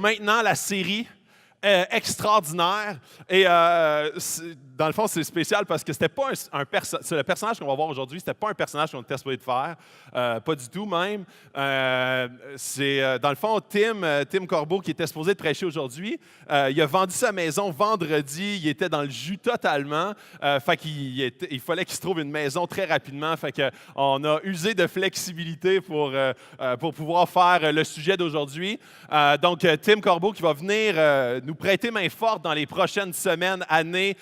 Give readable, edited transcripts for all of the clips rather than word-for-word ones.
maintenant la série extraordinaire. Et dans le fond, c'est spécial parce que c'était pas c'est le personnage qu'on va voir aujourd'hui, c'était pas un personnage qu'on était supposé de faire, pas du tout même. C'est dans le fond Tim Corbeau qui était supposé de prêcher aujourd'hui. Il a vendu sa maison vendredi, il était dans le jus totalement. Fait il fallait qu'il se trouve une maison très rapidement. Fait que on a usé de flexibilité pour pouvoir faire le sujet d'aujourd'hui. Donc Tim Corbeau qui va venir nous prêter main forte dans les prochaines semaines, années,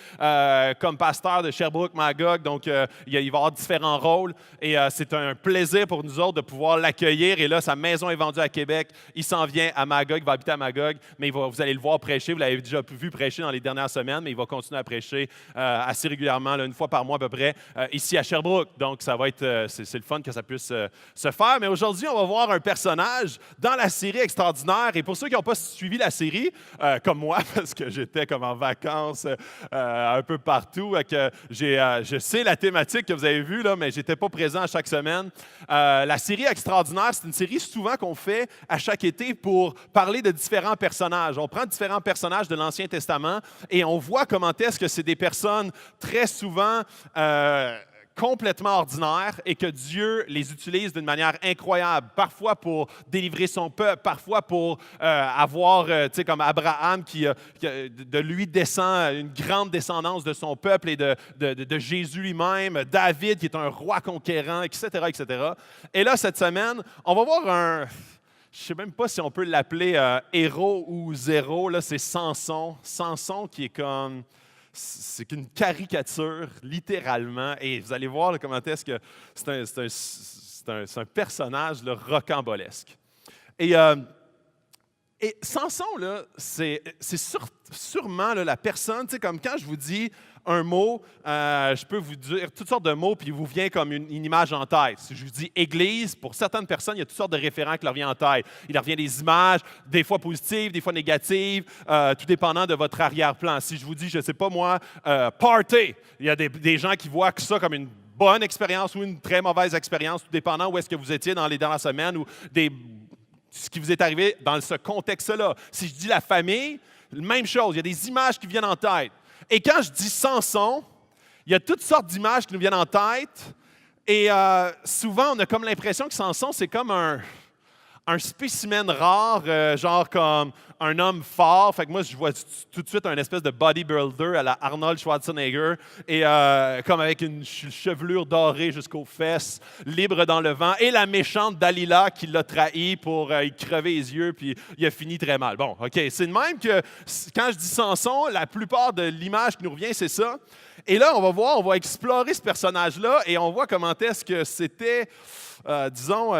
comme pasteur de Sherbrooke-Magog. Donc, il va y avoir différents rôles. Et c'est un plaisir pour nous autres de pouvoir l'accueillir. Et là, sa maison est vendue à Québec. Il s'en vient à Magog, il va habiter à Magog. Mais vous allez le voir prêcher. Vous l'avez déjà vu prêcher dans les dernières semaines, mais il va continuer à prêcher assez régulièrement, là, une fois par mois à peu près, ici à Sherbrooke. Donc, ça va être, c'est le fun que ça puisse se faire. Mais aujourd'hui, on va voir un personnage dans la série extraordinaire. Et pour ceux qui n'ont pas suivi la série, comme moi, parce que j'étais comme en vacances un peu partout, que je sais la thématique que vous avez vue, là, mais je n'étais pas présent à chaque semaine. La série extraordinaire, c'est une série souvent qu'on fait à chaque été pour parler de différents personnages. On prend différents personnages de l'Ancien Testament et on voit comment est-ce que c'est des personnes très souvent complètement ordinaires et que Dieu les utilise d'une manière incroyable, parfois pour délivrer son peuple, parfois pour avoir, tu sais, comme Abraham de lui descend une grande descendance de son peuple et de Jésus lui-même, David qui est un roi conquérant, etc., etc. Et là, cette semaine, on va voir je ne sais même pas si on peut l'appeler héros ou zéro, là, c'est Samson. Samson qui est comme... C'est une caricature, littéralement. Et vous allez voir là, comment est-ce que c'est un personnage là, rocambolesque. Et Samson, là, c'est sûrement là, la personne, tu sais, comme quand je vous dis un mot, je peux vous dire toutes sortes de mots, puis il vous vient comme une image en tête. Si je vous dis Église, pour certaines personnes, il y a toutes sortes de référents qui leur viennent en tête. Il leur vient des images, des fois positives, des fois négatives, tout dépendant de votre arrière-plan. Si je vous dis, je ne sais pas moi, party, il y a des gens qui voient ça comme une bonne expérience ou une très mauvaise expérience, tout dépendant où est-ce que vous étiez dans les dernières semaines ou ce qui vous est arrivé dans ce contexte-là. Si je dis la famille, même chose, il y a des images qui viennent en tête. Et quand je dis Samson, il y a toutes sortes d'images qui nous viennent en tête. Et souvent, on a comme l'impression que Samson, c'est comme un spécimen rare, genre comme un homme fort. Fait que moi, je vois tout de suite un espèce de bodybuilder à la Arnold Schwarzenegger, et comme avec une chevelure dorée jusqu'aux fesses, libre dans le vent, et la méchante Dalila qui l'a trahi pour y crever les yeux, puis il a fini très mal. Bon, OK, c'est de même que quand je dis Samson, la plupart de l'image qui nous revient, c'est ça. Et là, on va explorer ce personnage-là, et on voit comment est-ce que c'était... disons,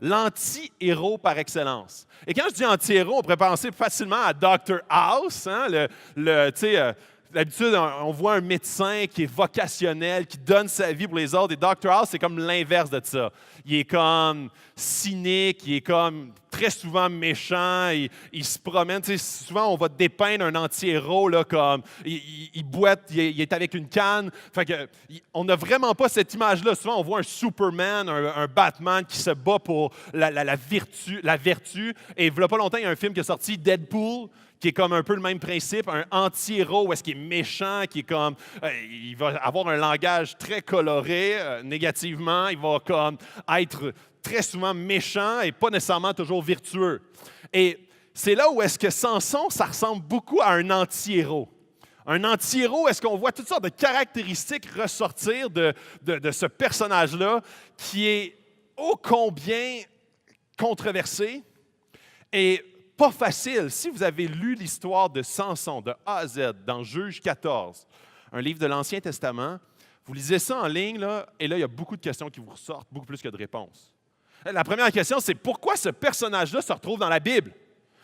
l'anti-héros par excellence. Et quand je dis anti-héros, on pourrait penser facilement à Dr. House. Hein, d'habitude, on voit un médecin qui est vocationnel, qui donne sa vie pour les autres. Et Dr. House, c'est comme l'inverse de ça. Il est comme cynique, il est comme très souvent méchant, il se promène. Souvent, on va dépeindre un anti-héros là, comme il boite, il est avec une canne. Fait que, on n'a vraiment pas cette image-là. Souvent, on voit un Superman, un Batman qui se bat pour la vertu. Et il n'y a pas longtemps, il y a un film qui est sorti, Deadpool, qui est comme un peu le même principe, un anti-héros où est-ce qu'il est méchant, qui est comme, il va avoir un langage très coloré, négativement, il va comme être très souvent méchant et pas nécessairement toujours vertueux. Et c'est là où est-ce que Samson, ça ressemble beaucoup à un anti-héros. Un anti-héros, est-ce qu'on voit toutes sortes de caractéristiques ressortir de ce personnage-là qui est ô combien controversé et pas facile. Si vous avez lu l'histoire de Samson de A à Z dans Juge 14, un livre de l'Ancien Testament, vous lisez ça en ligne, là, et là, il y a beaucoup de questions qui vous ressortent, beaucoup plus que de réponses. La première question, c'est pourquoi ce personnage-là se retrouve dans la Bible?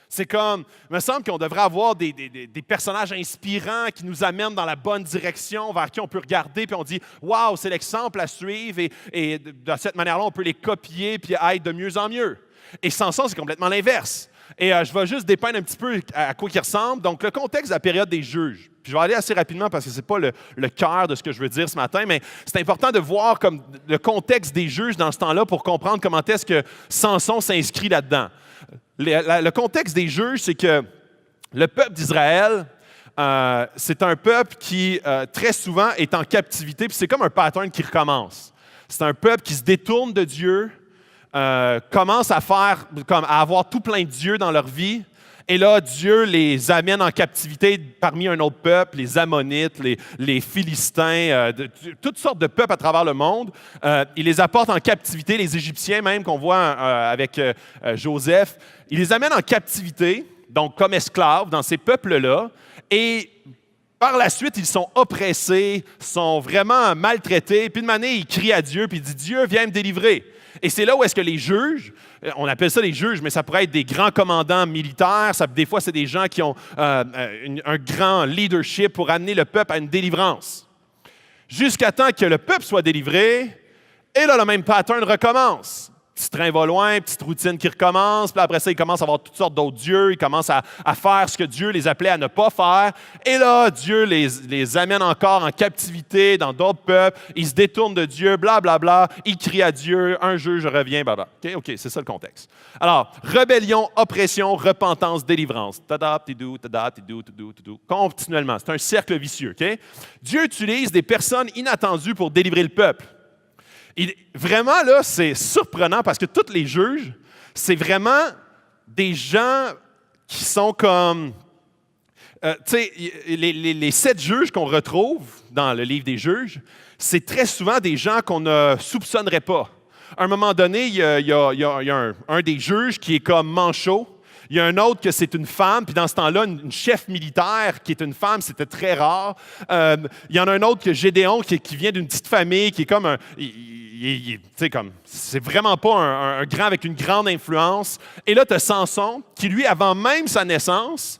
C'est comme, il me semble qu'on devrait avoir des personnages inspirants qui nous amènent dans la bonne direction, vers qui on peut regarder, puis on dit « Wow, c'est l'exemple à suivre, et de cette manière-là, on peut les copier, puis être de mieux en mieux. » Et Samson, c'est complètement l'inverse. Et je vais juste dépeindre un petit peu à quoi il ressemble. Donc, le contexte de la période des juges. Puis je vais aller assez rapidement parce que ce n'est pas le cœur de ce que je veux dire ce matin, mais c'est important de voir comme le contexte des juges dans ce temps-là pour comprendre comment est-ce que Samson s'inscrit là-dedans. Le contexte des juges, c'est que le peuple d'Israël, c'est un peuple qui, très souvent, est en captivité, puis c'est comme un pattern qui recommence. C'est un peuple qui se détourne de Dieu, commence à avoir tout plein de dieux dans leur vie, et là, Dieu les amène en captivité parmi un autre peuple, les Ammonites, les Philistins, toutes sortes de peuples à travers le monde. Il les apporte en captivité, les Égyptiens même qu'on voit avec Joseph. Il les amène en captivité, donc comme esclaves dans ces peuples-là. Et par la suite, ils sont oppressés, sont vraiment maltraités. Puis une année, il crie à Dieu, puis il dit « Dieu, viens me délivrer ». Et c'est là où est-ce que les juges, on appelle ça les juges, mais ça pourrait être des grands commandants militaires, des fois c'est des gens qui ont un grand leadership pour amener le peuple à une délivrance. Jusqu'à temps que le peuple soit délivré, et là le même pattern recommence. Petit train va loin, petite routine qui recommence, puis après ça, ils commencent à avoir toutes sortes d'autres dieux, ils commencent à faire ce que Dieu les appelait à ne pas faire, et là, Dieu les amène encore en captivité dans d'autres peuples, ils se détournent de Dieu, blablabla, ils crient à Dieu, un jour je reviens, blablabla. OK, c'est ça le contexte. Alors, rébellion, oppression, repentance, délivrance. Continuellement, c'est un cercle vicieux, OK? Dieu utilise des personnes inattendues pour délivrer le peuple. Vraiment, là, c'est surprenant parce que tous les juges, c'est vraiment des gens qui sont comme... tu sais, les 7 juges qu'on retrouve dans le livre des juges, c'est très souvent des gens qu'on ne soupçonnerait pas. À un moment donné, il y a un des juges qui est comme manchot. Il y a un autre que c'est une femme, puis dans ce temps-là, une chef militaire qui est une femme, c'était très rare. Il y en a un autre que Gédéon qui vient d'une petite famille, qui est comme un... c'est vraiment pas un grand avec une grande influence. Et là, tu as Samson, qui lui, avant même sa naissance,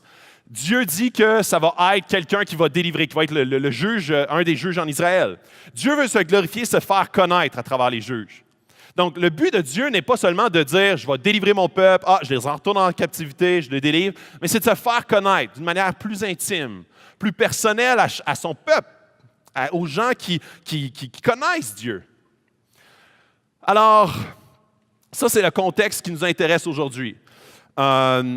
Dieu dit que ça va être quelqu'un qui va délivrer, qui va être le juge, un des juges en Israël. Dieu veut se glorifier, se faire connaître à travers les juges. Donc, le but de Dieu n'est pas seulement de dire « je vais délivrer mon peuple, je les retourne en captivité, je les délivre », mais c'est de se faire connaître d'une manière plus intime, plus personnelle à son peuple, aux gens qui connaissent Dieu. Alors, ça, c'est le contexte qui nous intéresse aujourd'hui. Après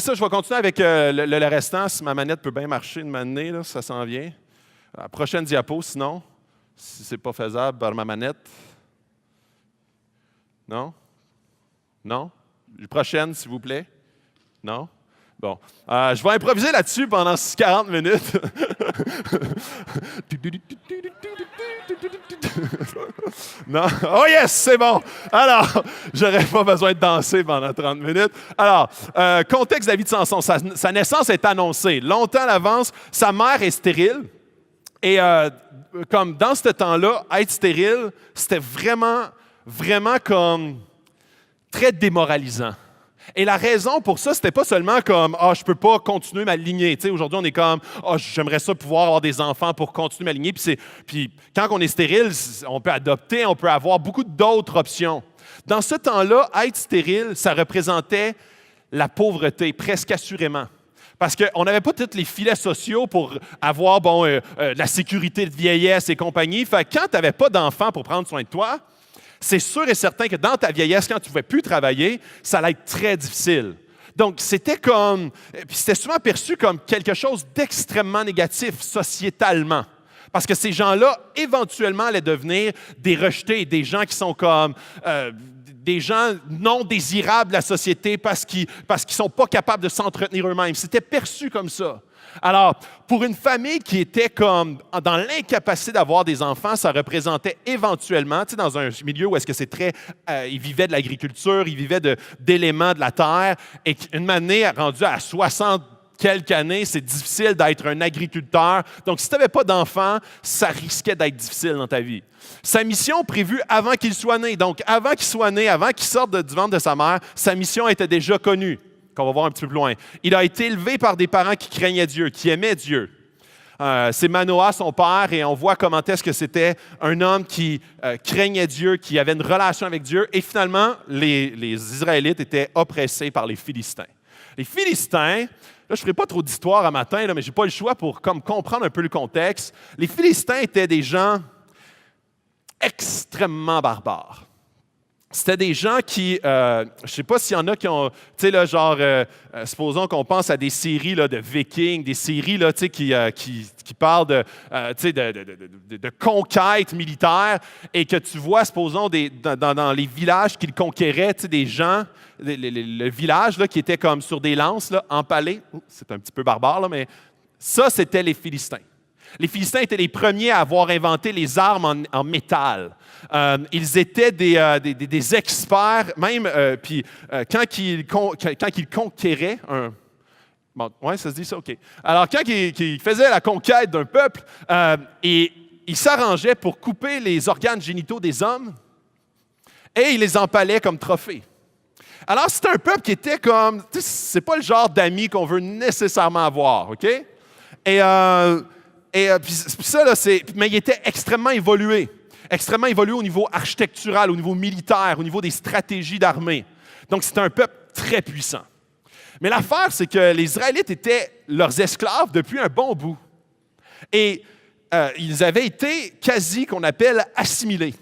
ça, je vais continuer avec le restant. Si ma manette peut bien marcher une manette, là, ça s'en vient. La prochaine diapo, sinon, si ce n'est pas faisable par ma manette. Non? Non? Prochaine, s'il vous plaît. Non? Bon. Je vais improviser là-dessus pendant 40 minutes. Non? Oh yes, c'est bon! Alors, j'aurais pas besoin de danser pendant 30 minutes. Alors, contexte de la vie de Samson. Sa naissance est annoncée. Longtemps à l'avance, sa mère est stérile. Et comme dans ce temps-là, être stérile, c'était vraiment comme très démoralisant. Et la raison pour ça, c'était pas seulement comme « Ah, je peux pas continuer ma lignée ». Tu sais, aujourd'hui, on est comme « Ah, j'aimerais ça pouvoir avoir des enfants pour continuer ma lignée ». Puis quand on est stérile, on peut adopter, on peut avoir beaucoup d'autres options. Dans ce temps-là, être stérile, ça représentait la pauvreté, presque assurément. Parce qu'on n'avait pas tous les filets sociaux pour avoir la sécurité de vieillesse et compagnie. Fait que quand tu n'avais pas d'enfant pour prendre soin de toi, c'est sûr et certain que dans ta vieillesse, quand tu ne pouvais plus travailler, ça allait être très difficile. Donc, c'était souvent perçu comme quelque chose d'extrêmement négatif sociétalement. Parce que ces gens-là, éventuellement, allaient devenir des rejetés, des gens qui sont comme... des gens non désirables de la société parce qu'ils ne sont pas capables de s'entretenir eux-mêmes. C'était perçu comme ça. Alors, pour une famille qui était comme dans l'incapacité d'avoir des enfants, ça représentait éventuellement, tu sais, dans un milieu où est-ce que c'est très... ils vivaient de l'agriculture, ils vivaient d'éléments de la terre, et une année rendue à 60 quelques années, c'est difficile d'être un agriculteur. Donc, si tu n'avais pas d'enfants, ça risquait d'être difficile dans ta vie. Sa mission prévue avant qu'il soit né. Donc, avant qu'il soit né, avant qu'il sorte du ventre de sa mère, sa mission était déjà connue, qu'on va voir un petit peu plus loin. Il a été élevé par des parents qui craignaient Dieu, qui aimaient Dieu. C'est Manoah, son père, et on voit comment est-ce que c'était un homme qui craignait Dieu, qui avait une relation avec Dieu. Et finalement, les Israélites étaient oppressés par les Philistins. Les Philistins, là, je ne ferai pas trop d'histoire à matin, là, mais je n'ai pas le choix pour comprendre un peu le contexte. Les Philistins étaient des gens extrêmement barbares. c'était des gens qui, je ne sais pas s'il y en a qui ont, tu sais, là, genre, supposons qu'on pense à des séries là, de Vikings, des séries là, tu sais, qui parlent tu sais, de conquête militaire et que tu vois, supposons, dans les villages qu'ils conquéraient, tu sais, des gens, le village là, qui était comme sur des lances, là, empalés. C'est un petit peu barbare, là, mais ça, c'était les Philistins. Les Philistins étaient les premiers à avoir inventé les armes en métal. Ils étaient des experts, même, puis quand ils conquéraient un... Bon, ouais, ça se dit ça, OK. Alors, quand ils faisaient la conquête d'un peuple, et ils s'arrangeaient pour couper les organes génitaux des hommes et ils les empalaient comme trophées. Alors, c'était un peuple qui était comme... Tu sais, c'est pas le genre d'amis qu'on veut nécessairement avoir, OK? Et puis ça, là, mais il était extrêmement évolué au niveau architectural, au niveau militaire, au niveau des stratégies d'armée. Donc, c'était un peuple très puissant. Mais l'affaire, c'est que les Israélites étaient leurs esclaves depuis un bon bout. Et ils avaient été quasi, qu'on appelle, assimilés.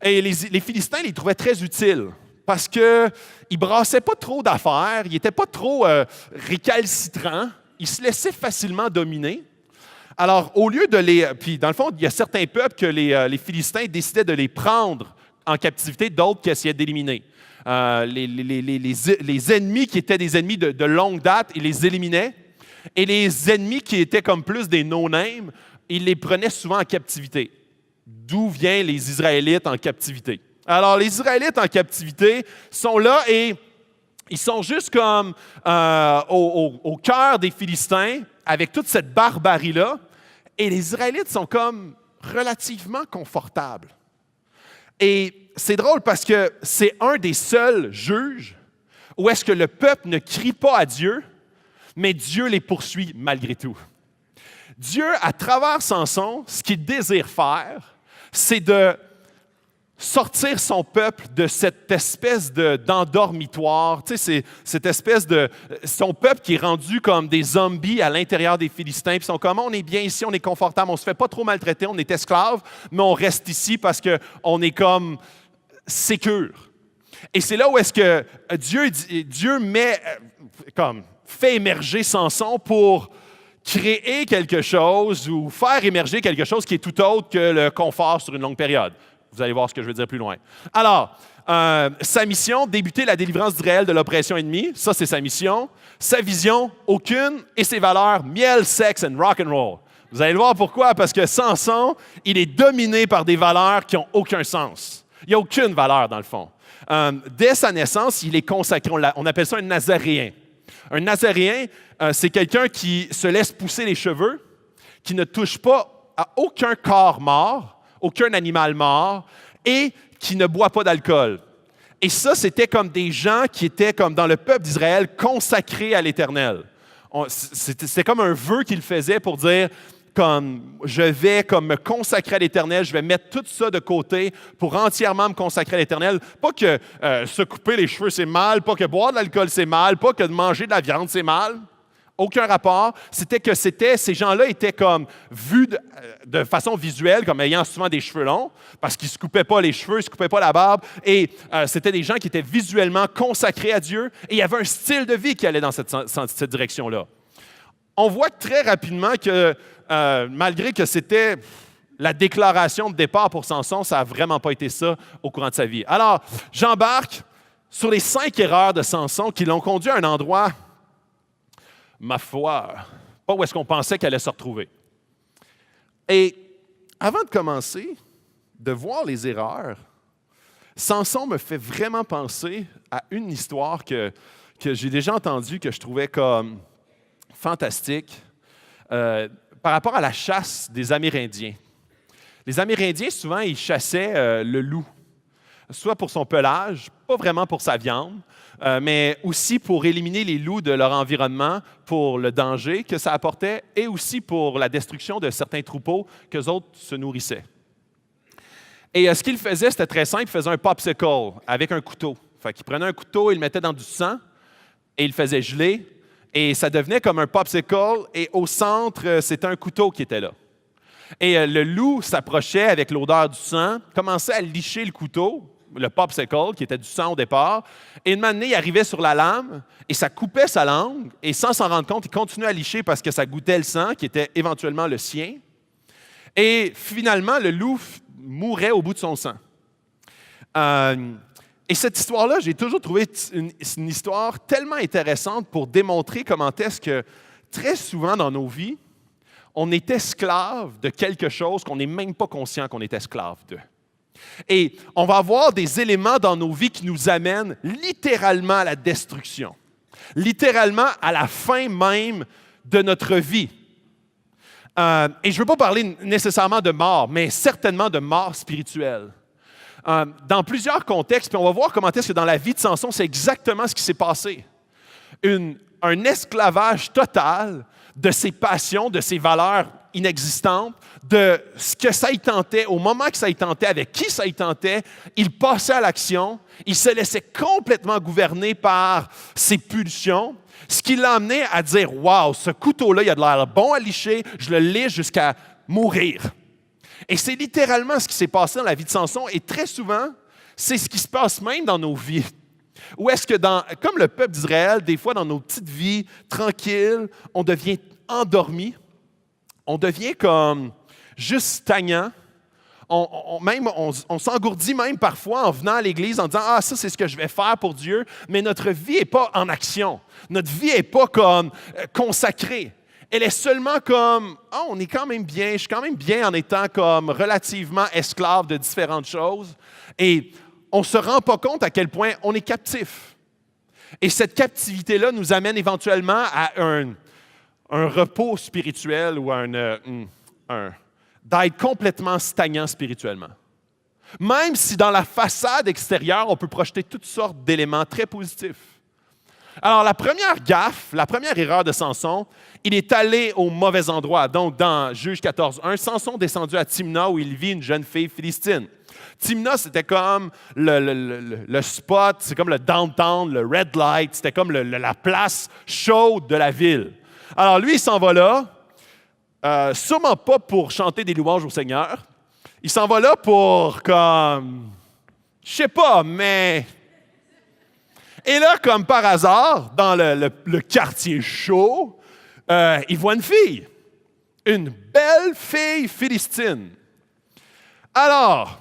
Et les Philistins les trouvaient très utiles parce qu'ils ne brassaient pas trop d'affaires, ils n'étaient pas trop récalcitrants, ils se laissaient facilement dominer. Alors, au lieu de les... Puis, dans le fond, il y a certains peuples que les Philistins décidaient de les prendre en captivité, d'autres qui essayaient d'éliminer. Les ennemis qui étaient des ennemis de longue date, ils les éliminaient. Et les ennemis qui étaient comme plus des no-names, ils les prenaient souvent en captivité. D'où viennent les Israélites en captivité? Alors, les Israélites en captivité sont là et ils sont juste comme au cœur des Philistins, avec toute cette barbarie-là. Et les Israélites sont comme relativement confortables. Et c'est drôle parce que c'est un des seuls juges où est-ce que le peuple ne crie pas à Dieu, mais Dieu les poursuit malgré tout. Dieu, à travers Samson, ce qu'il désire faire, c'est de sortir son peuple de cette espèce d'endormitoire, tu sais, c'est cette espèce de... Son peuple qui est rendu comme des zombies à l'intérieur des Philistins, puis ils sont comme, on est bien ici, on est confortable, on ne se fait pas trop maltraiter, on est esclaves, mais on reste ici parce qu'on est comme sécure. Et c'est là où est-ce que Dieu met, fait émerger Samson pour créer quelque chose ou faire émerger quelque chose qui est tout autre que le confort sur une longue période. Vous allez voir ce que je veux dire plus loin. Alors, sa mission, débuter la délivrance d'Israël de l'oppression ennemie, ça c'est sa mission. Sa vision, aucune, et ses valeurs, miel, sexe and rock and roll. Vous allez le voir pourquoi, parce que Samson, il est dominé par des valeurs qui n'ont aucun sens. Il n'y a aucune valeur dans le fond. Dès sa naissance, il est consacré, on appelle ça un nazaréen. Un nazaréen, c'est quelqu'un qui se laisse pousser les cheveux, qui ne touche pas à aucun corps mort, aucun animal mort, et qui ne boit pas d'alcool. Et ça, c'était comme des gens qui étaient comme dans le peuple d'Israël consacrés à l'Éternel. C'était comme un vœu qu'il faisait pour dire, comme je vais comme me consacrer à l'Éternel, je vais mettre tout ça de côté pour entièrement me consacrer à l'Éternel. Pas que se couper les cheveux, c'est mal, pas que boire de l'alcool, c'est mal, pas que de manger de la viande, c'est mal. Aucun rapport. Ces gens-là étaient comme vus de façon visuelle, comme ayant souvent des cheveux longs, parce qu'ils ne se coupaient pas les cheveux, ils ne se coupaient pas la barbe. Et c'était des gens qui étaient visuellement consacrés à Dieu. Et il y avait un style de vie qui allait dans cette direction-là. On voit très rapidement que, malgré que c'était la déclaration de départ pour Samson, ça n'a vraiment pas été ça au courant de sa vie. Alors, j'embarque sur les 5 erreurs de Samson qui l'ont conduit à un endroit... ma foi, pas où est-ce qu'on pensait qu'elle allait se retrouver. Et avant de commencer, de voir les erreurs, Samson me fait vraiment penser à une histoire que j'ai déjà entendue, que je trouvais comme fantastique, par rapport à la chasse des Amérindiens. Les Amérindiens, souvent, ils chassaient le loup, soit pour son pelage, pas vraiment pour sa viande, mais aussi pour éliminer les loups de leur environnement, pour le danger que ça apportait, et aussi pour la destruction de certains troupeaux qu'eux autres se nourrissaient. Et ce qu'ils faisaient, c'était très simple, ils faisaient un popsicle avec un couteau. Fait qu'ils prenaient un couteau, ils le mettaient dans du sang, et ils le faisaient geler, et ça devenait comme un popsicle, et au centre, c'était un couteau qui était là. Et le loup s'approchait avec l'odeur du sang, commençait à licher le couteau, le popsicle, qui était du sang au départ. Et une année, il arrivait sur la lame et ça coupait sa langue. Et sans s'en rendre compte, il continuait à licher parce que ça goûtait le sang, qui était éventuellement le sien. Et finalement, le loup mourait au bout de son sang. Et cette histoire-là, j'ai toujours trouvé une histoire tellement intéressante pour démontrer comment est-ce que très souvent dans nos vies, on est esclave de quelque chose qu'on n'est même pas conscient qu'on est esclave de. Et on va avoir des éléments dans nos vies qui nous amènent littéralement à la destruction, littéralement à la fin même de notre vie. Et je ne veux pas parler nécessairement de mort, mais certainement de mort spirituelle. Dans plusieurs contextes, puis on va voir comment est-ce que dans la vie de Samson, c'est exactement ce qui s'est passé. Un esclavage total de ses passions, de ses valeurs inexistantes, de ce que ça y tentait, au moment que ça y tentait, avec qui ça y tentait, il passait à l'action, il se laissait complètement gouverner par ses pulsions, ce qui l'a amené à dire « Wow, ce couteau-là, il a de l'air bon à licher, je le liche jusqu'à mourir ». Et c'est littéralement ce qui s'est passé dans la vie de Samson, et très souvent, c'est ce qui se passe même dans nos vies. Ou est-ce que, comme le peuple d'Israël, des fois dans nos petites vies tranquilles, on devient endormi, on devient comme juste stagnant, on s'engourdit même parfois en venant à l'Église en disant « Ah, ça, c'est ce que je vais faire pour Dieu », mais notre vie n'est pas en action, notre vie n'est pas comme consacrée. Elle est seulement comme « Ah, on est quand même bien, je suis quand même bien en étant comme relativement esclave de différentes choses ». Et on ne se rend pas compte à quel point on est captif. Et cette captivité-là nous amène éventuellement à un repos spirituel ou à d'être complètement stagnant spirituellement. Même si dans la façade extérieure, on peut projeter toutes sortes d'éléments très positifs. Alors, la première gaffe, la première erreur de Samson, il est allé au mauvais endroit. Donc, dans Juge 14:1, Samson descendu à Timna où il vit une jeune fille philistine. Timna, c'était comme le spot, c'est comme le downtown, le red light, c'était comme la place chaude de la ville. Alors, lui, il s'en va là, sûrement pas pour chanter des louanges au Seigneur. Il s'en va là pour, comme, je sais pas, mais... Et là, comme par hasard, dans le quartier chaud, il voit une belle fille philistine. Alors,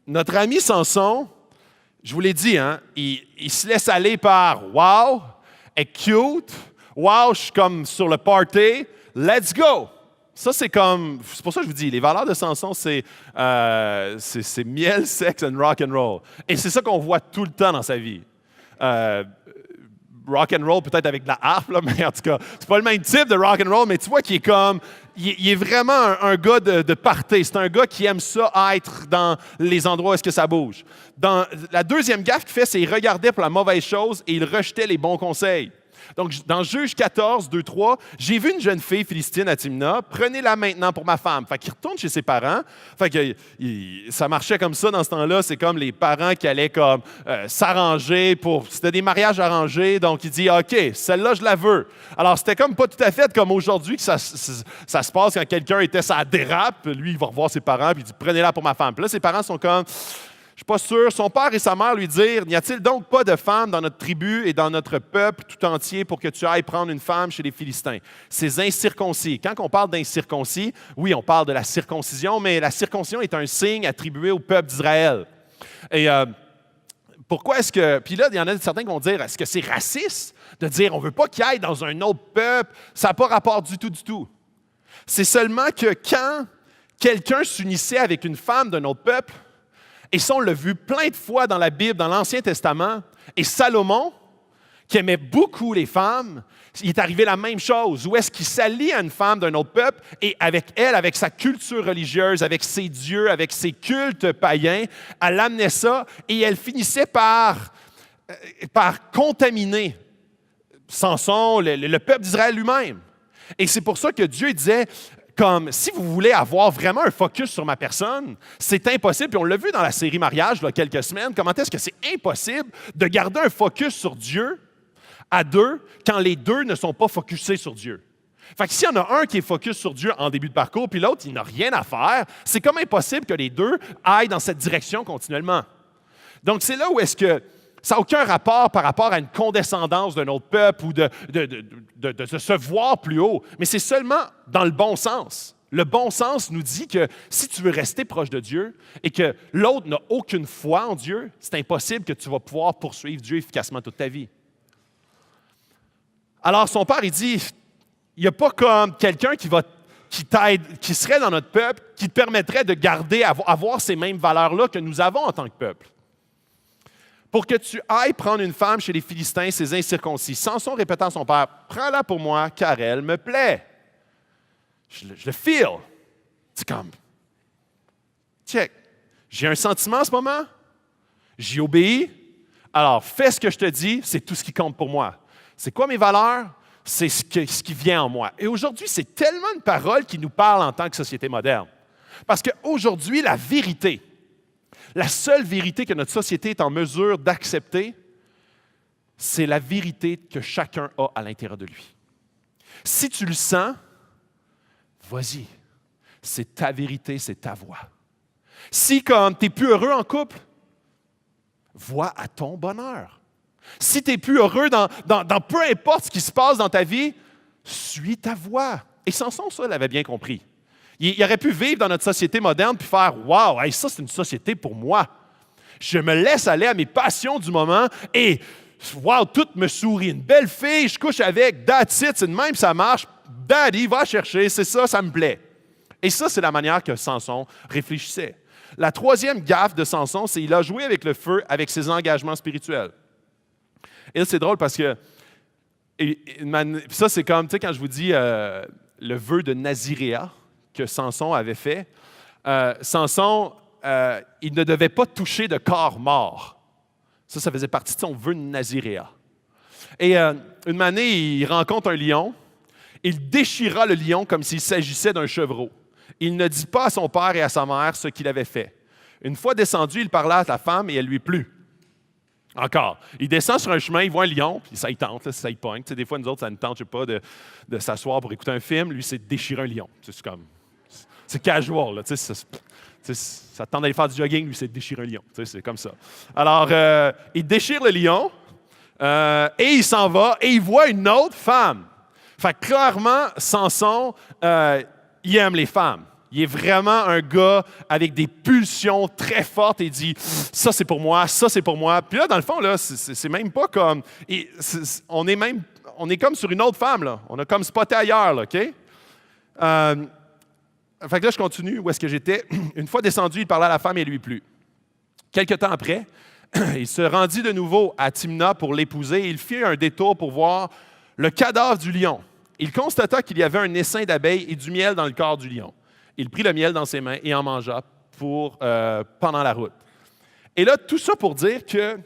notre ami Samson, je vous l'ai dit, hein, il se laisse aller par « Wow, elle est cute, wow, je suis comme sur le party, let's go ». Ça, c'est pour ça que je vous dis, les valeurs de Samson, c'est miel, sexe and rock and roll. Et c'est ça qu'on voit tout le temps dans sa vie. Rock and roll peut-être avec de la harpe, là, mais en tout cas, c'est pas le même type de rock and roll, mais tu vois qu'il est comme, il est vraiment un gars de party. C'est un gars qui aime ça être dans les endroits où est-ce que ça bouge. Dans la deuxième gaffe qu'il fait, c'est qu'il regardait pour la mauvaise chose et il rejetait les bons conseils. Donc, dans Juge 14, 2, 3, j'ai vu une jeune fille philistine à Timna, prenez-la maintenant pour ma femme. Fait qu'il retourne chez ses parents. Fait que ça marchait comme ça dans ce temps-là. C'est comme les parents qui allaient comme s'arranger pour. C'était des mariages arrangés. Donc, il dit OK, celle-là, je la veux. Alors, c'était comme pas tout à fait comme aujourd'hui que ça se passe quand quelqu'un était ça dérape. Lui, il va revoir ses parents puis il dit prenez-la pour ma femme. Puis là, ses parents sont comme. Je ne suis pas sûr. Son père et sa mère lui dirent, n'y a-t-il donc pas de femme dans notre tribu et dans notre peuple tout entier pour que tu ailles prendre une femme chez les Philistins? Ces incirconcis. Quand on parle d'incirconcis, oui, on parle de la circoncision, mais la circoncision est un signe attribué au peuple d'Israël. Et pourquoi est-ce que... Puis là, il y en a certains qui vont dire, est-ce que c'est raciste de dire on ne veut pas qu'il aille dans un autre peuple? Ça n'a pas rapport du tout. C'est seulement que quand quelqu'un s'unissait avec une femme d'un autre peuple, et ça, on l'a vu plein de fois dans la Bible, dans l'Ancien Testament. Et Salomon, qui aimait beaucoup les femmes, il est arrivé la même chose. Où est-ce qu'il s'allie à une femme d'un autre peuple et avec elle, avec sa culture religieuse, avec ses dieux, avec ses cultes païens, elle amenait ça et elle finissait par contaminer Samson, le peuple d'Israël lui-même. Et c'est pour ça que Dieu disait... Comme, si vous voulez avoir vraiment un focus sur ma personne, c'est impossible. Puis on l'a vu dans la série Mariage, il y a quelques semaines, comment est-ce que c'est impossible de garder un focus sur Dieu à deux quand les deux ne sont pas focusés sur Dieu. Fait que s'il y en a un qui est focus sur Dieu en début de parcours, puis l'autre, il n'a rien à faire, c'est comme impossible que les deux aillent dans cette direction continuellement. Donc, c'est là où est-ce que ça n'a aucun rapport par rapport à une condescendance d'un autre peuple ou de se voir plus haut, mais c'est seulement dans le bon sens. Le bon sens nous dit que si tu veux rester proche de Dieu et que l'autre n'a aucune foi en Dieu, c'est impossible que tu vas pouvoir poursuivre Dieu efficacement toute ta vie. Alors, son père, il dit, il n'y a pas comme quelqu'un qui t'aide, qui serait dans notre peuple, qui te permettrait de garder, avoir ces mêmes valeurs-là que nous avons en tant que peuple. Pour que tu ailles prendre une femme chez les Philistins, ces incirconcis. Samson répéta à son père, « Prends-la pour moi, car elle me plaît. » Je le feel. C'est comme, check. J'ai un sentiment en ce moment, j'y obéis, alors fais ce que je te dis, c'est tout ce qui compte pour moi. C'est quoi mes valeurs? C'est ce qui vient en moi. Et aujourd'hui, c'est tellement une parole qui nous parle en tant que société moderne. Parce qu'aujourd'hui, la vérité, la seule vérité que notre société est en mesure d'accepter, c'est la vérité que chacun a à l'intérieur de lui. Si tu le sens, vas-y. C'est ta vérité, c'est ta voix. Si, comme tu n'es plus heureux en couple, vois à ton bonheur. Si tu n'es plus heureux dans peu importe ce qui se passe dans ta vie, suis ta voix. Et Samson, ça, l'avait bien compris. Il aurait pu vivre dans notre société moderne puis faire « Wow, hey, ça, c'est une société pour moi. Je me laisse aller à mes passions du moment et wow, tout me sourit. Une belle fille, je couche avec, that's it, c'est de même, ça marche. Daddy, va chercher, c'est ça, ça me plaît. » Et ça, c'est la manière que Samson réfléchissait. La troisième gaffe de Samson, c'est qu'il a joué avec le feu avec ses engagements spirituels. Et là, c'est drôle parce que ça, c'est comme, tu sais, quand je vous dis le vœu de Naziréa que Samson avait fait, Samson, il ne devait pas toucher de corps mort. Ça faisait partie de son vœu de Naziréa. Et une année, il rencontre un lion. Il déchira le lion comme s'il s'agissait d'un chevreau. Il ne dit pas à son père et à sa mère ce qu'il avait fait. Une fois descendu, il parla à la femme et elle lui plut. Encore. Il descend sur un chemin, il voit un lion, puis ça y tente, là, ça y pointe. Tu sais, des fois, nous autres, ça ne tente pas de s'asseoir pour écouter un film. Lui, c'est de déchirer un lion. C'est casual. Là, tu sais, ça tente d'aller faire du jogging, lui, c'est de déchirer un lion. Tu sais, c'est comme ça. Alors, il déchire le lion et il s'en va et il voit une autre femme. Fait que clairement, Samson, il aime les femmes. Il est vraiment un gars avec des pulsions très fortes et il dit « ça, c'est pour moi, ça, c'est pour moi ». Puis là, dans le fond, là, c'est même pas comme… on est comme sur une autre femme, là. On a comme spoté ailleurs, là, OK? Fait que là, je continue. Où est-ce que j'étais? Une fois descendu, il parla à la femme et elle lui plut. Quelque temps après, il se rendit de nouveau à Timna pour l'épouser et il fit un détour pour voir le cadavre du lion. Il constata qu'il y avait un essaim d'abeilles et du miel dans le corps du lion. Il prit le miel dans ses mains et en mangea pendant la route. Et là, tout ça pour dire que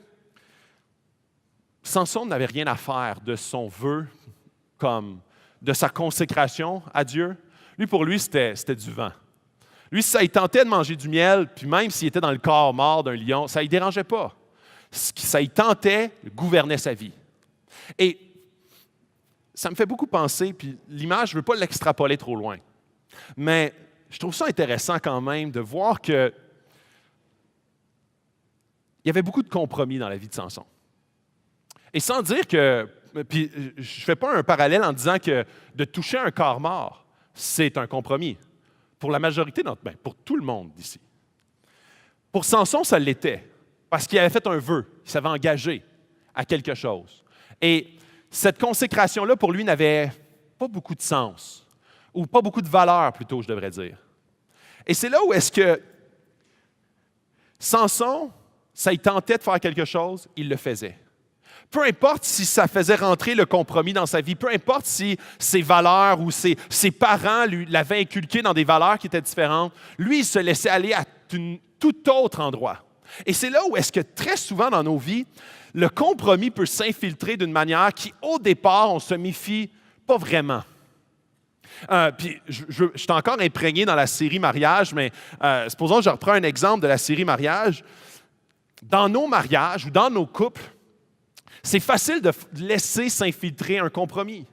Samson n'avait rien à faire de son vœu, comme de sa consécration à Dieu. Lui, pour lui, c'était du vent. Lui, ça il tentait de manger du miel, puis même s'il était dans le corps mort d'un lion, ça ne le dérangeait pas. Ça il tentait gouvernait sa vie. Et ça me fait beaucoup penser, puis l'image, je ne veux pas l'extrapoler trop loin, mais je trouve ça intéressant quand même de voir que il y avait beaucoup de compromis dans la vie de Samson. Et sans dire que, puis je ne fais pas un parallèle en disant que de toucher un corps mort, c'est un compromis. Pour la majorité d'entre nous, pour tout le monde d'ici. Pour Samson, ça l'était, parce qu'il avait fait un vœu, il s'avait engagé à quelque chose. Et cette consécration-là, pour lui, n'avait pas beaucoup de sens. Ou pas beaucoup de valeur, plutôt, je devrais dire. Et c'est là où est-ce que Samson, ça y tentait de faire quelque chose, il le faisait. Peu importe si ça faisait rentrer le compromis dans sa vie, peu importe si ses valeurs ou ses parents l'avaient inculqué dans des valeurs qui étaient différentes, lui, il se laissait aller à tout autre endroit. Et c'est là où est-ce que très souvent dans nos vies, le compromis peut s'infiltrer d'une manière qui, au départ, on se méfie pas vraiment. Puis, je suis encore imprégné dans la série Mariage, mais supposons que je reprends un exemple de la série Mariage. Dans nos mariages ou dans nos couples, c'est facile de laisser s'infiltrer un compromis.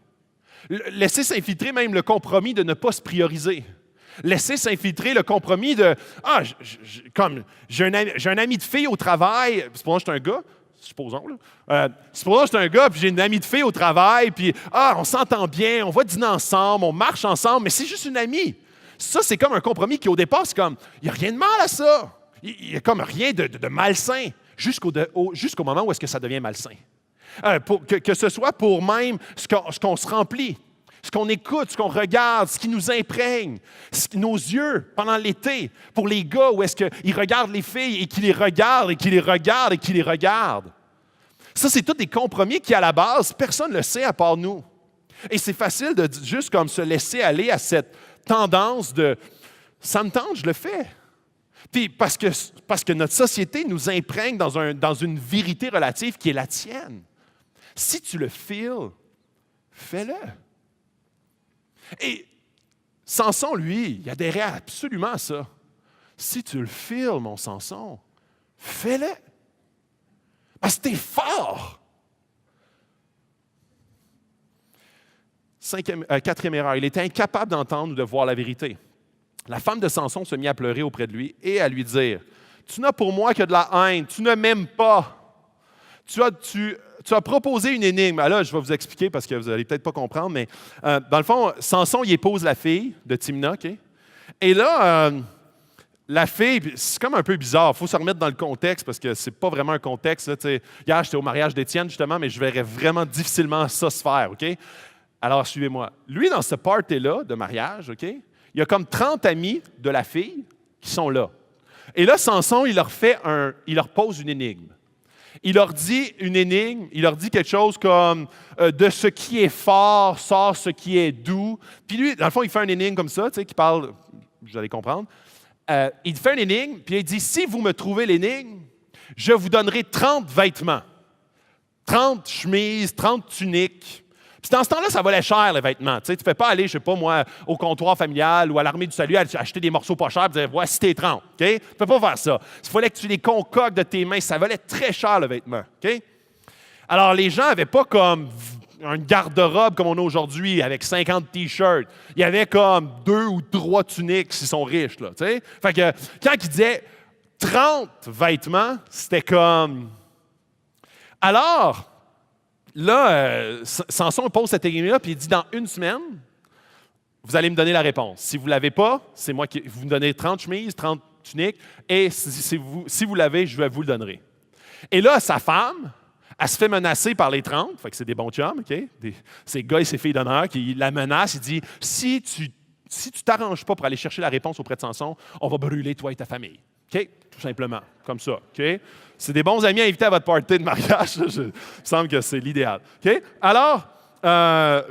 Laisser s'infiltrer même le compromis de ne pas se prioriser. Laisser s'infiltrer le compromis de « Ah, comme j'ai un ami de fille au travail, supposons que je suis un gars, supposons, là. Supposons que je suis un gars, puis j'ai une amie de fille au travail, puis on s'entend bien, on va dîner ensemble, on marche ensemble, mais c'est juste une amie. » Ça, c'est comme un compromis qui, au départ, c'est comme « Il n'y a rien de mal à ça. Il n'y a comme rien de malsain. » Jusqu'au moment où est-ce que ça devient malsain. Que ce soit pour même ce qu'on se remplit, ce qu'on écoute, ce qu'on regarde, ce qui nous imprègne, nos yeux pendant l'été, pour les gars, où est-ce qu'ils regardent les filles et qu'ils les regardent et qu'ils les regardent et qu'ils les regardent. Ça, c'est tous des compromis qui, à la base, personne ne le sait à part nous. Et c'est facile de juste comme se laisser aller à cette tendance de « ça me tente, je le fais ». Puis parce que notre société nous imprègne dans une vérité relative qui est la tienne. Si tu le feels, fais-le. Et Samson, lui, il adhérait absolument à ça. Si tu le feels, mon Samson, fais-le. Parce que t'es fort. Quatrième erreur, il était incapable d'entendre ou de voir la vérité. La femme de Samson se mit à pleurer auprès de lui et à lui dire « Tu n'as pour moi que de la haine, tu ne m'aimes pas. Tu as proposé une énigme. » Là, je vais vous expliquer parce que vous n'allez peut-être pas comprendre, mais dans le fond, Samson, il épouse la fille de Timna. Okay? Et là, la fille, c'est comme un peu bizarre. Il faut se remettre dans le contexte parce que c'est pas vraiment un contexte. Là, hier, j'étais au mariage d'Étienne, justement, mais je verrais vraiment difficilement ça se faire. OK? Alors, suivez-moi. Lui, dans ce party-là de mariage, OK? Il y a comme 30 amis de la fille qui sont là. Et là, Samson, il leur pose une énigme. Il leur dit une énigme, il leur dit quelque chose comme de ce qui est fort sort ce qui est doux. Puis lui, dans le fond, il fait une énigme comme ça, qui parle, vous allez comprendre. Il fait une énigme, puis il dit, si vous me trouvez l'énigme, je vous donnerai 30 vêtements, 30 chemises, 30 tuniques. Puis dans ce temps-là, ça valait cher, les vêtements. Tu ne fais pas aller, je ne sais pas moi, au comptoir familial ou à l'Armée du Salut acheter des morceaux pas chers et dire « Voici tes 30. Okay? » Tu ne peux pas faire ça. Il fallait que tu les concoctes de tes mains. Ça valait très cher, le vêtement. Okay? Alors, les gens n'avaient pas comme un garde-robe comme on a aujourd'hui avec 50 T-shirts. Il y avait comme 2 ou 3 tuniques s'ils sont riches. Là, fait que quand ils disaient 30 vêtements, c'était comme... Alors... Là, Samson pose cette énigme-là, puis il dit, dans une semaine, vous allez me donner la réponse. Si vous ne l'avez pas, c'est moi qui... Vous me donnez 30 chemises, 30 tuniques, et si vous l'avez, je vous le donnerai. Et là, sa femme, elle se fait menacer par les 30, fait que c'est des bons chums, OK? Ces gars et ces filles d'honneur qui la menacent, il dit, si tu t'arranges pas pour aller chercher la réponse auprès de Samson, on va brûler toi et ta famille. OK? Tout simplement, comme ça. OK? C'est des bons amis à inviter à votre party de mariage. Il me semble que c'est l'idéal. OK? Alors,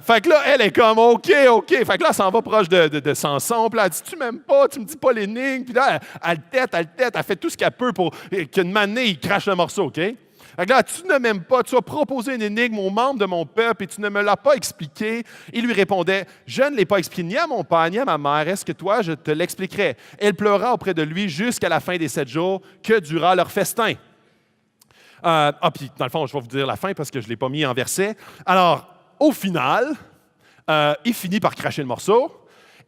fait que là, elle est comme OK. Fait que là, elle s'en va proche de Samson. Puis là, elle dit, tu m'aimes pas, tu me dis pas l'énigme. Puis là, elle tête, elle fait tout ce qu'elle peut pour qu'une manée, il crache le morceau. OK? Fait que là, tu ne m'aimes pas, tu as proposé une énigme aux membres de mon peuple et tu ne me l'as pas expliqué. Il lui répondait, je ne l'ai pas expliqué ni à mon père ni à ma mère. Est-ce que toi, je te l'expliquerai? Elle pleura auprès de lui jusqu'à la fin des 7 jours que dura leur festin. Puis dans le fond, je vais vous dire la fin parce que je ne l'ai pas mis en verset. Alors, au final, il finit par cracher le morceau.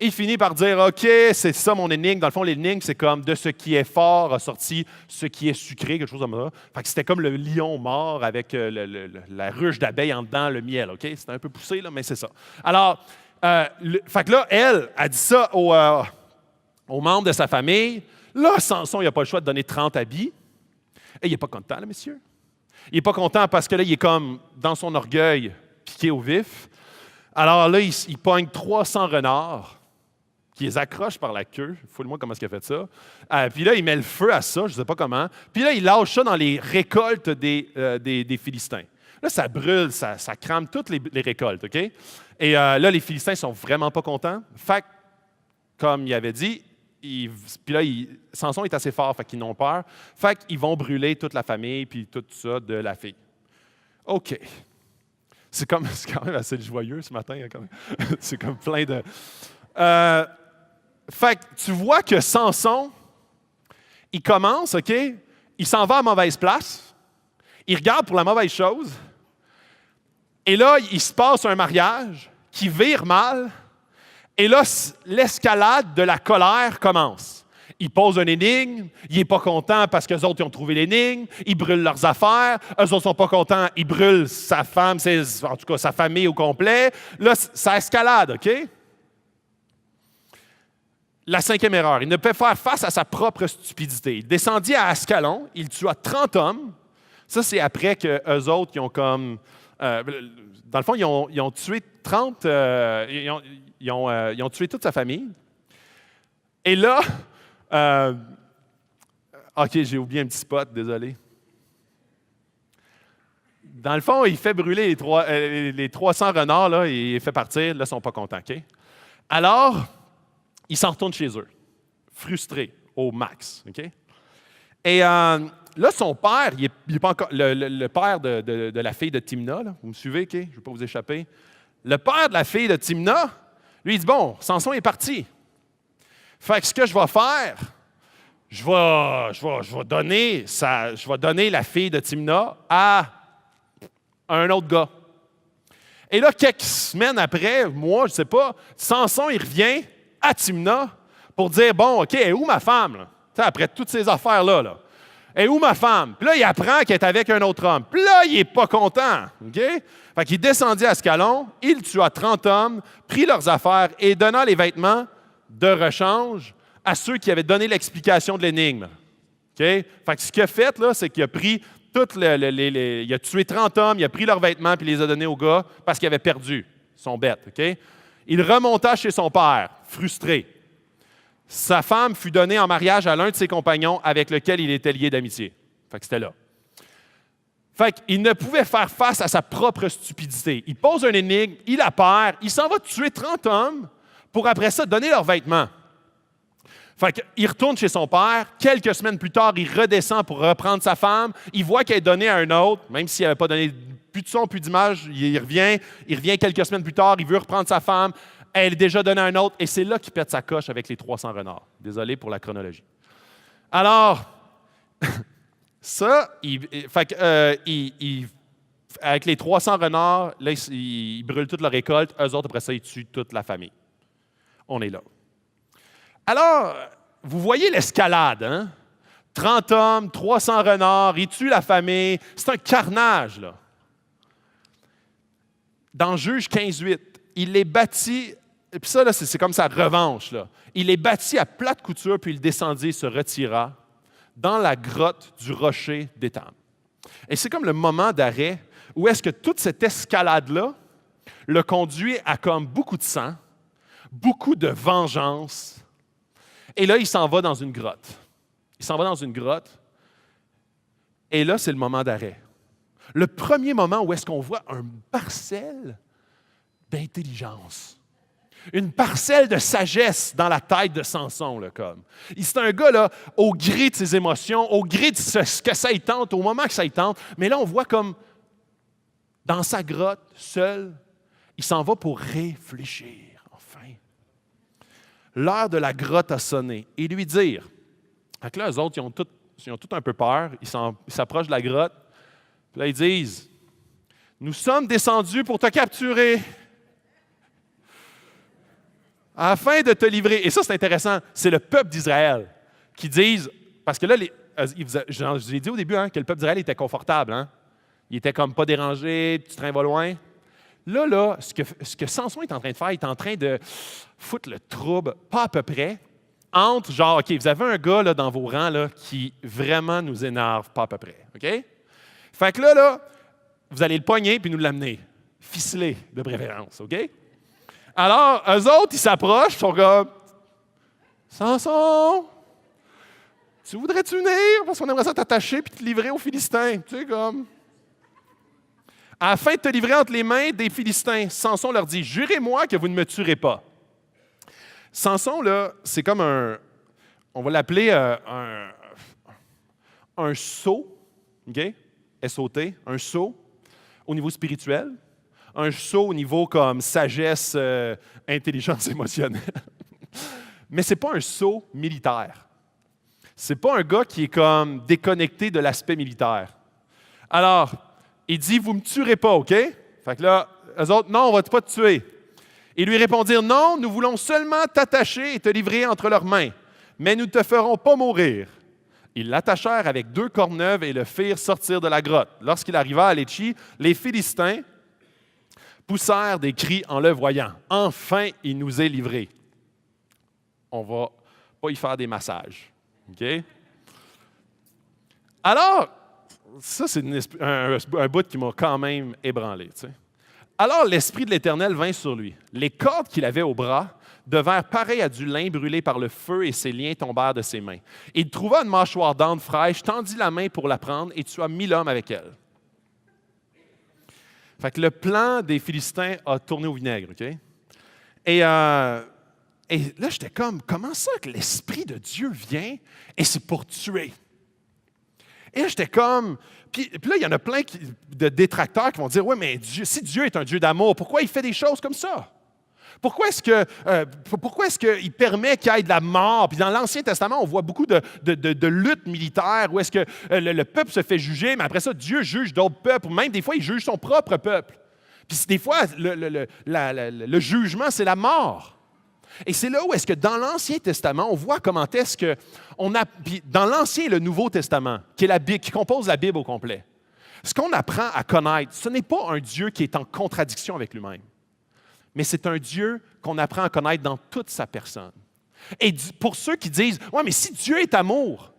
Il finit par dire, OK, c'est ça mon énigme. Dans le fond, l'énigme, c'est comme de ce qui est fort a sorti ce qui est sucré, quelque chose comme ça. Fait que c'était comme le lion mort avec la ruche d'abeilles en dedans, le miel. OK? C'était un peu poussé, là, mais c'est ça. Alors, fait que là, elle a dit ça aux membres de sa famille. Là, Samson, il n'a pas le choix de donner 30 habits. Et il n'est pas content, là, messieurs. Il n'est pas content parce que là, il est comme dans son orgueil piqué au vif. Alors là, il pogne 300 renards qui les accroche par la queue. Fouille-moi comment est-ce qu'il a fait ça. Puis là, il met le feu à ça, je ne sais pas comment. Puis là, il lâche ça dans les récoltes des Philistins. Là, ça brûle, ça crame toutes les récoltes, OK? Et là, les Philistins ne sont vraiment pas contents. Fait que, comme il avait dit, puis là, Samson est assez fort, fait qu'ils n'ont peur. Fait qu'ils vont brûler toute la famille puis tout ça de la fille. OK. C'est quand même assez joyeux ce matin. C'est comme plein de... fait que tu vois que Samson, il commence, OK? Il s'en va à mauvaise place. Il regarde pour la mauvaise chose. Et là, il se passe un mariage qui vire mal. Et là, l'escalade de la colère commence. Il pose une énigme, il n'est pas content parce qu'eux autres ils ont trouvé l'énigme, ils brûlent leurs affaires, eux autres sont pas contents, ils brûlent sa femme, en tout cas sa famille au complet. Là, ça escalade, OK? La cinquième erreur, il ne peut faire face à sa propre stupidité. Il descendit à Ascalon, il tua 30 hommes. Ça, c'est après qu'eux autres, ils ont comme... dans le fond, ils ont tué 30... ils ont tué toute sa famille. Et là... OK, j'ai oublié un petit spot, désolé. Dans le fond, il fait brûler les 300 renards, là, et il fait partir. Là, ils ne sont pas contents, OK? Alors, ils s'en retournent chez eux, frustrés au max, OK? Et là, son père, il est pas encore, le père de la fille de Timna, là, vous me suivez, OK? Je ne veux pas vous échapper. Le père de la fille de Timna, lui, il dit, bon, Samson est parti. Fait que ce que je vais faire, je vais donner la fille de Timna à un autre gars. Et là, quelques semaines après, moi, je ne sais pas, Samson, il revient à Timna pour dire, bon, OK, est où ma femme? Là? Après toutes ces affaires-là, là. Est où ma femme? Puis là, il apprend qu'elle est avec un autre homme. Puis là, il n'est pas content. OK? Fait qu'il descendit à Ascalon, il tua 30 hommes, prit leurs affaires et donna les vêtements de rechange à ceux qui avaient donné l'explication de l'énigme. OK? Fait que ce qu'il a fait, là, c'est qu'il a pris il a tué 30 hommes, il a pris leurs vêtements puis les a donnés au gars parce qu'il avait perdu. Ils sont bêtes. OK? Il remonta chez son père, frustré. Sa femme fut donnée en mariage à l'un de ses compagnons avec lequel il était lié d'amitié. Fait que c'était là. Fait qu'il ne pouvait faire face à sa propre stupidité. Il pose une énigme, il la perd, il s'en va tuer 30 hommes pour après ça donner leurs vêtements. Fait qu'il retourne chez son père. Quelques semaines plus tard, il redescend pour reprendre sa femme. Il voit qu'elle est donnée à un autre, même s'il n'avait pas donné plus de son, plus d'image. Il revient quelques semaines plus tard, il veut reprendre sa femme. Elle est déjà donnée à un autre. Et c'est là qu'il pète sa coche avec les 300 renards. Désolé pour la chronologie. Alors, ça, avec les 300 renards, là, ils brûlent toute leur récolte. Eux autres, après ça, ils tuent toute la famille. On est là. Alors, vous voyez l'escalade, hein? 30 hommes, 300 renards, ils tuent la famille. C'est un carnage, là. Dans Juge 15:8, il les bâtit, et puis ça, là, c'est comme sa revanche, là. Il les bâtit à plate couture, puis il descendit et se retira dans la grotte du rocher d'Étam. Et c'est comme le moment d'arrêt où est-ce que toute cette escalade-là le conduit à comme beaucoup de sang, beaucoup de vengeance. Et là, il s'en va dans une grotte. Il s'en va dans une grotte. Et là, c'est le moment d'arrêt. Le premier moment où est-ce qu'on voit une parcelle d'intelligence. Une parcelle de sagesse dans la tête de Samson, là, comme. C'est un gars, là, au gré de ses émotions, au gré de ce que ça y tente, au moment que ça y tente. Mais là, on voit comme, dans sa grotte, seul, il s'en va pour réfléchir. L'heure de la grotte a sonné et lui dire. Fait que là, eux autres, ils ont tout un peu peur. Ils s'approchent de la grotte. Puis là, ils disent, « Nous sommes descendus pour te capturer afin de te livrer. » Et ça, c'est intéressant. C'est le peuple d'Israël qui disent, parce que là, je vous ai dit au début que le peuple d'Israël était confortable. Hein? Il était comme pas dérangé, petit train va loin. Là, ce que Samson est en train de faire, il est en train de foutre le trouble, pas à peu près, entre genre, OK, vous avez un gars là, dans vos rangs là, qui vraiment nous énerve, pas à peu près. OK? Fait que là, vous allez le pogner puis nous l'amener. Ficelé, de préférence. OK? Alors, eux autres, ils s'approchent, ils sont comme Samson, tu voudrais-tu venir? Parce qu'on aimerait ça t'attacher puis te livrer aux Philistins. Tu sais, comme. Afin de te livrer entre les mains des Philistins, Samson leur dit, « Jurez-moi que vous ne me tuerez pas. » Samson, là, c'est comme on va l'appeler un sot, OK? S-O-T, un sot au niveau spirituel, un sot au niveau comme sagesse, intelligence émotionnelle. Mais ce n'est pas un sot militaire. Ce n'est pas un gars qui est comme déconnecté de l'aspect militaire. Alors, il dit, « Vous ne me tuerez pas, OK? » Fait que là, eux autres, « Non, on ne va pas te tuer. » Ils lui répondirent, « Non, nous voulons seulement t'attacher et te livrer entre leurs mains, mais nous ne te ferons pas mourir. » Ils l'attachèrent avec 2 cordes neuves et le firent sortir de la grotte. Lorsqu'il arriva à Léchi, les Philistins poussèrent des cris en le voyant. « Enfin, il nous est livré. » On ne va pas y faire des massages. OK? Alors, ça, c'est un bout qui m'a quand même ébranlé. Tu sais. Alors, l'Esprit de l'Éternel vint sur lui. Les cordes qu'il avait au bras devinrent pareilles à du lin brûlé par le feu et ses liens tombèrent de ses mains. Il trouva une mâchoire d'âne fraîche, tendit la main pour la prendre et tua 1000 hommes avec elle. Fait que le plan des Philistins a tourné au vinaigre. OK? Et là, j'étais comme, comment ça que l'Esprit de Dieu vient et c'est pour tuer? Et là, j'étais comme... Puis là, il y en a plein de détracteurs qui vont dire, « Oui, mais Dieu, si Dieu est un Dieu d'amour, pourquoi il fait des choses comme ça? Pourquoi est-ce qu'il permet qu'il y ait de la mort? » Puis dans l'Ancien Testament, on voit beaucoup de luttes militaires où est-ce que le peuple se fait juger, mais après ça, Dieu juge d'autres peuples, ou même des fois, il juge son propre peuple. Puis des fois, le jugement, c'est la mort. Et c'est là où est-ce que dans l'Ancien Testament, on voit comment est-ce que dans l'Ancien et le Nouveau Testament, qui est la Bible, qui compose la Bible au complet, ce qu'on apprend à connaître, ce n'est pas un Dieu qui est en contradiction avec lui-même, mais c'est un Dieu qu'on apprend à connaître dans toute sa personne. Et pour ceux qui disent, « Ouais, mais si Dieu est amour,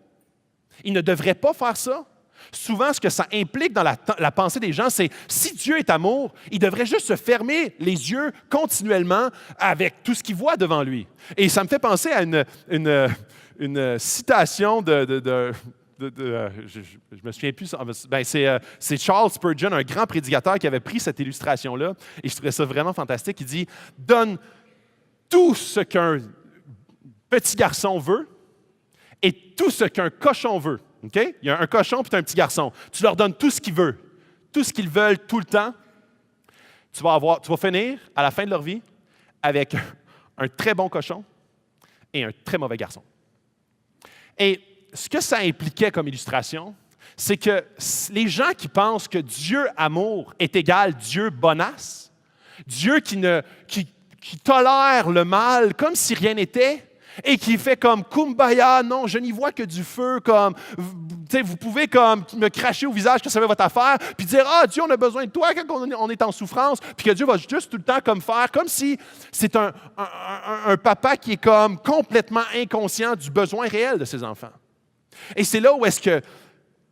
il ne devrait pas faire ça. » Souvent, ce que ça implique dans la pensée des gens, c'est si Dieu est amour, il devrait juste se fermer les yeux continuellement avec tout ce qu'il voit devant lui. Et ça me fait penser à une citation je me souviens plus, c'est Charles Spurgeon, un grand prédicateur qui avait pris cette illustration-là, et je trouvais ça vraiment fantastique. Il dit, « Donne tout ce qu'un petit garçon veut et tout ce qu'un cochon veut. » Okay? Il y a un cochon et un petit garçon. Tu leur donnes tout ce qu'ils veulent, tout ce qu'ils veulent tout le temps. Tu vas finir à la fin de leur vie avec un très bon cochon et un très mauvais garçon. Et ce que ça impliquait comme illustration, c'est que les gens qui pensent que Dieu amour est égal Dieu bonasse, Dieu qui tolère le mal comme si rien n'était, et qui fait comme Kumbaya, non, je n'y vois que du feu, comme, vous pouvez comme me cracher au visage que ça va votre affaire, puis dire, ah, Dieu, on a besoin de toi quand on est en souffrance, puis que Dieu va juste tout le temps comme faire, comme si c'est un papa qui est comme complètement inconscient du besoin réel de ses enfants. Et c'est là où est-ce que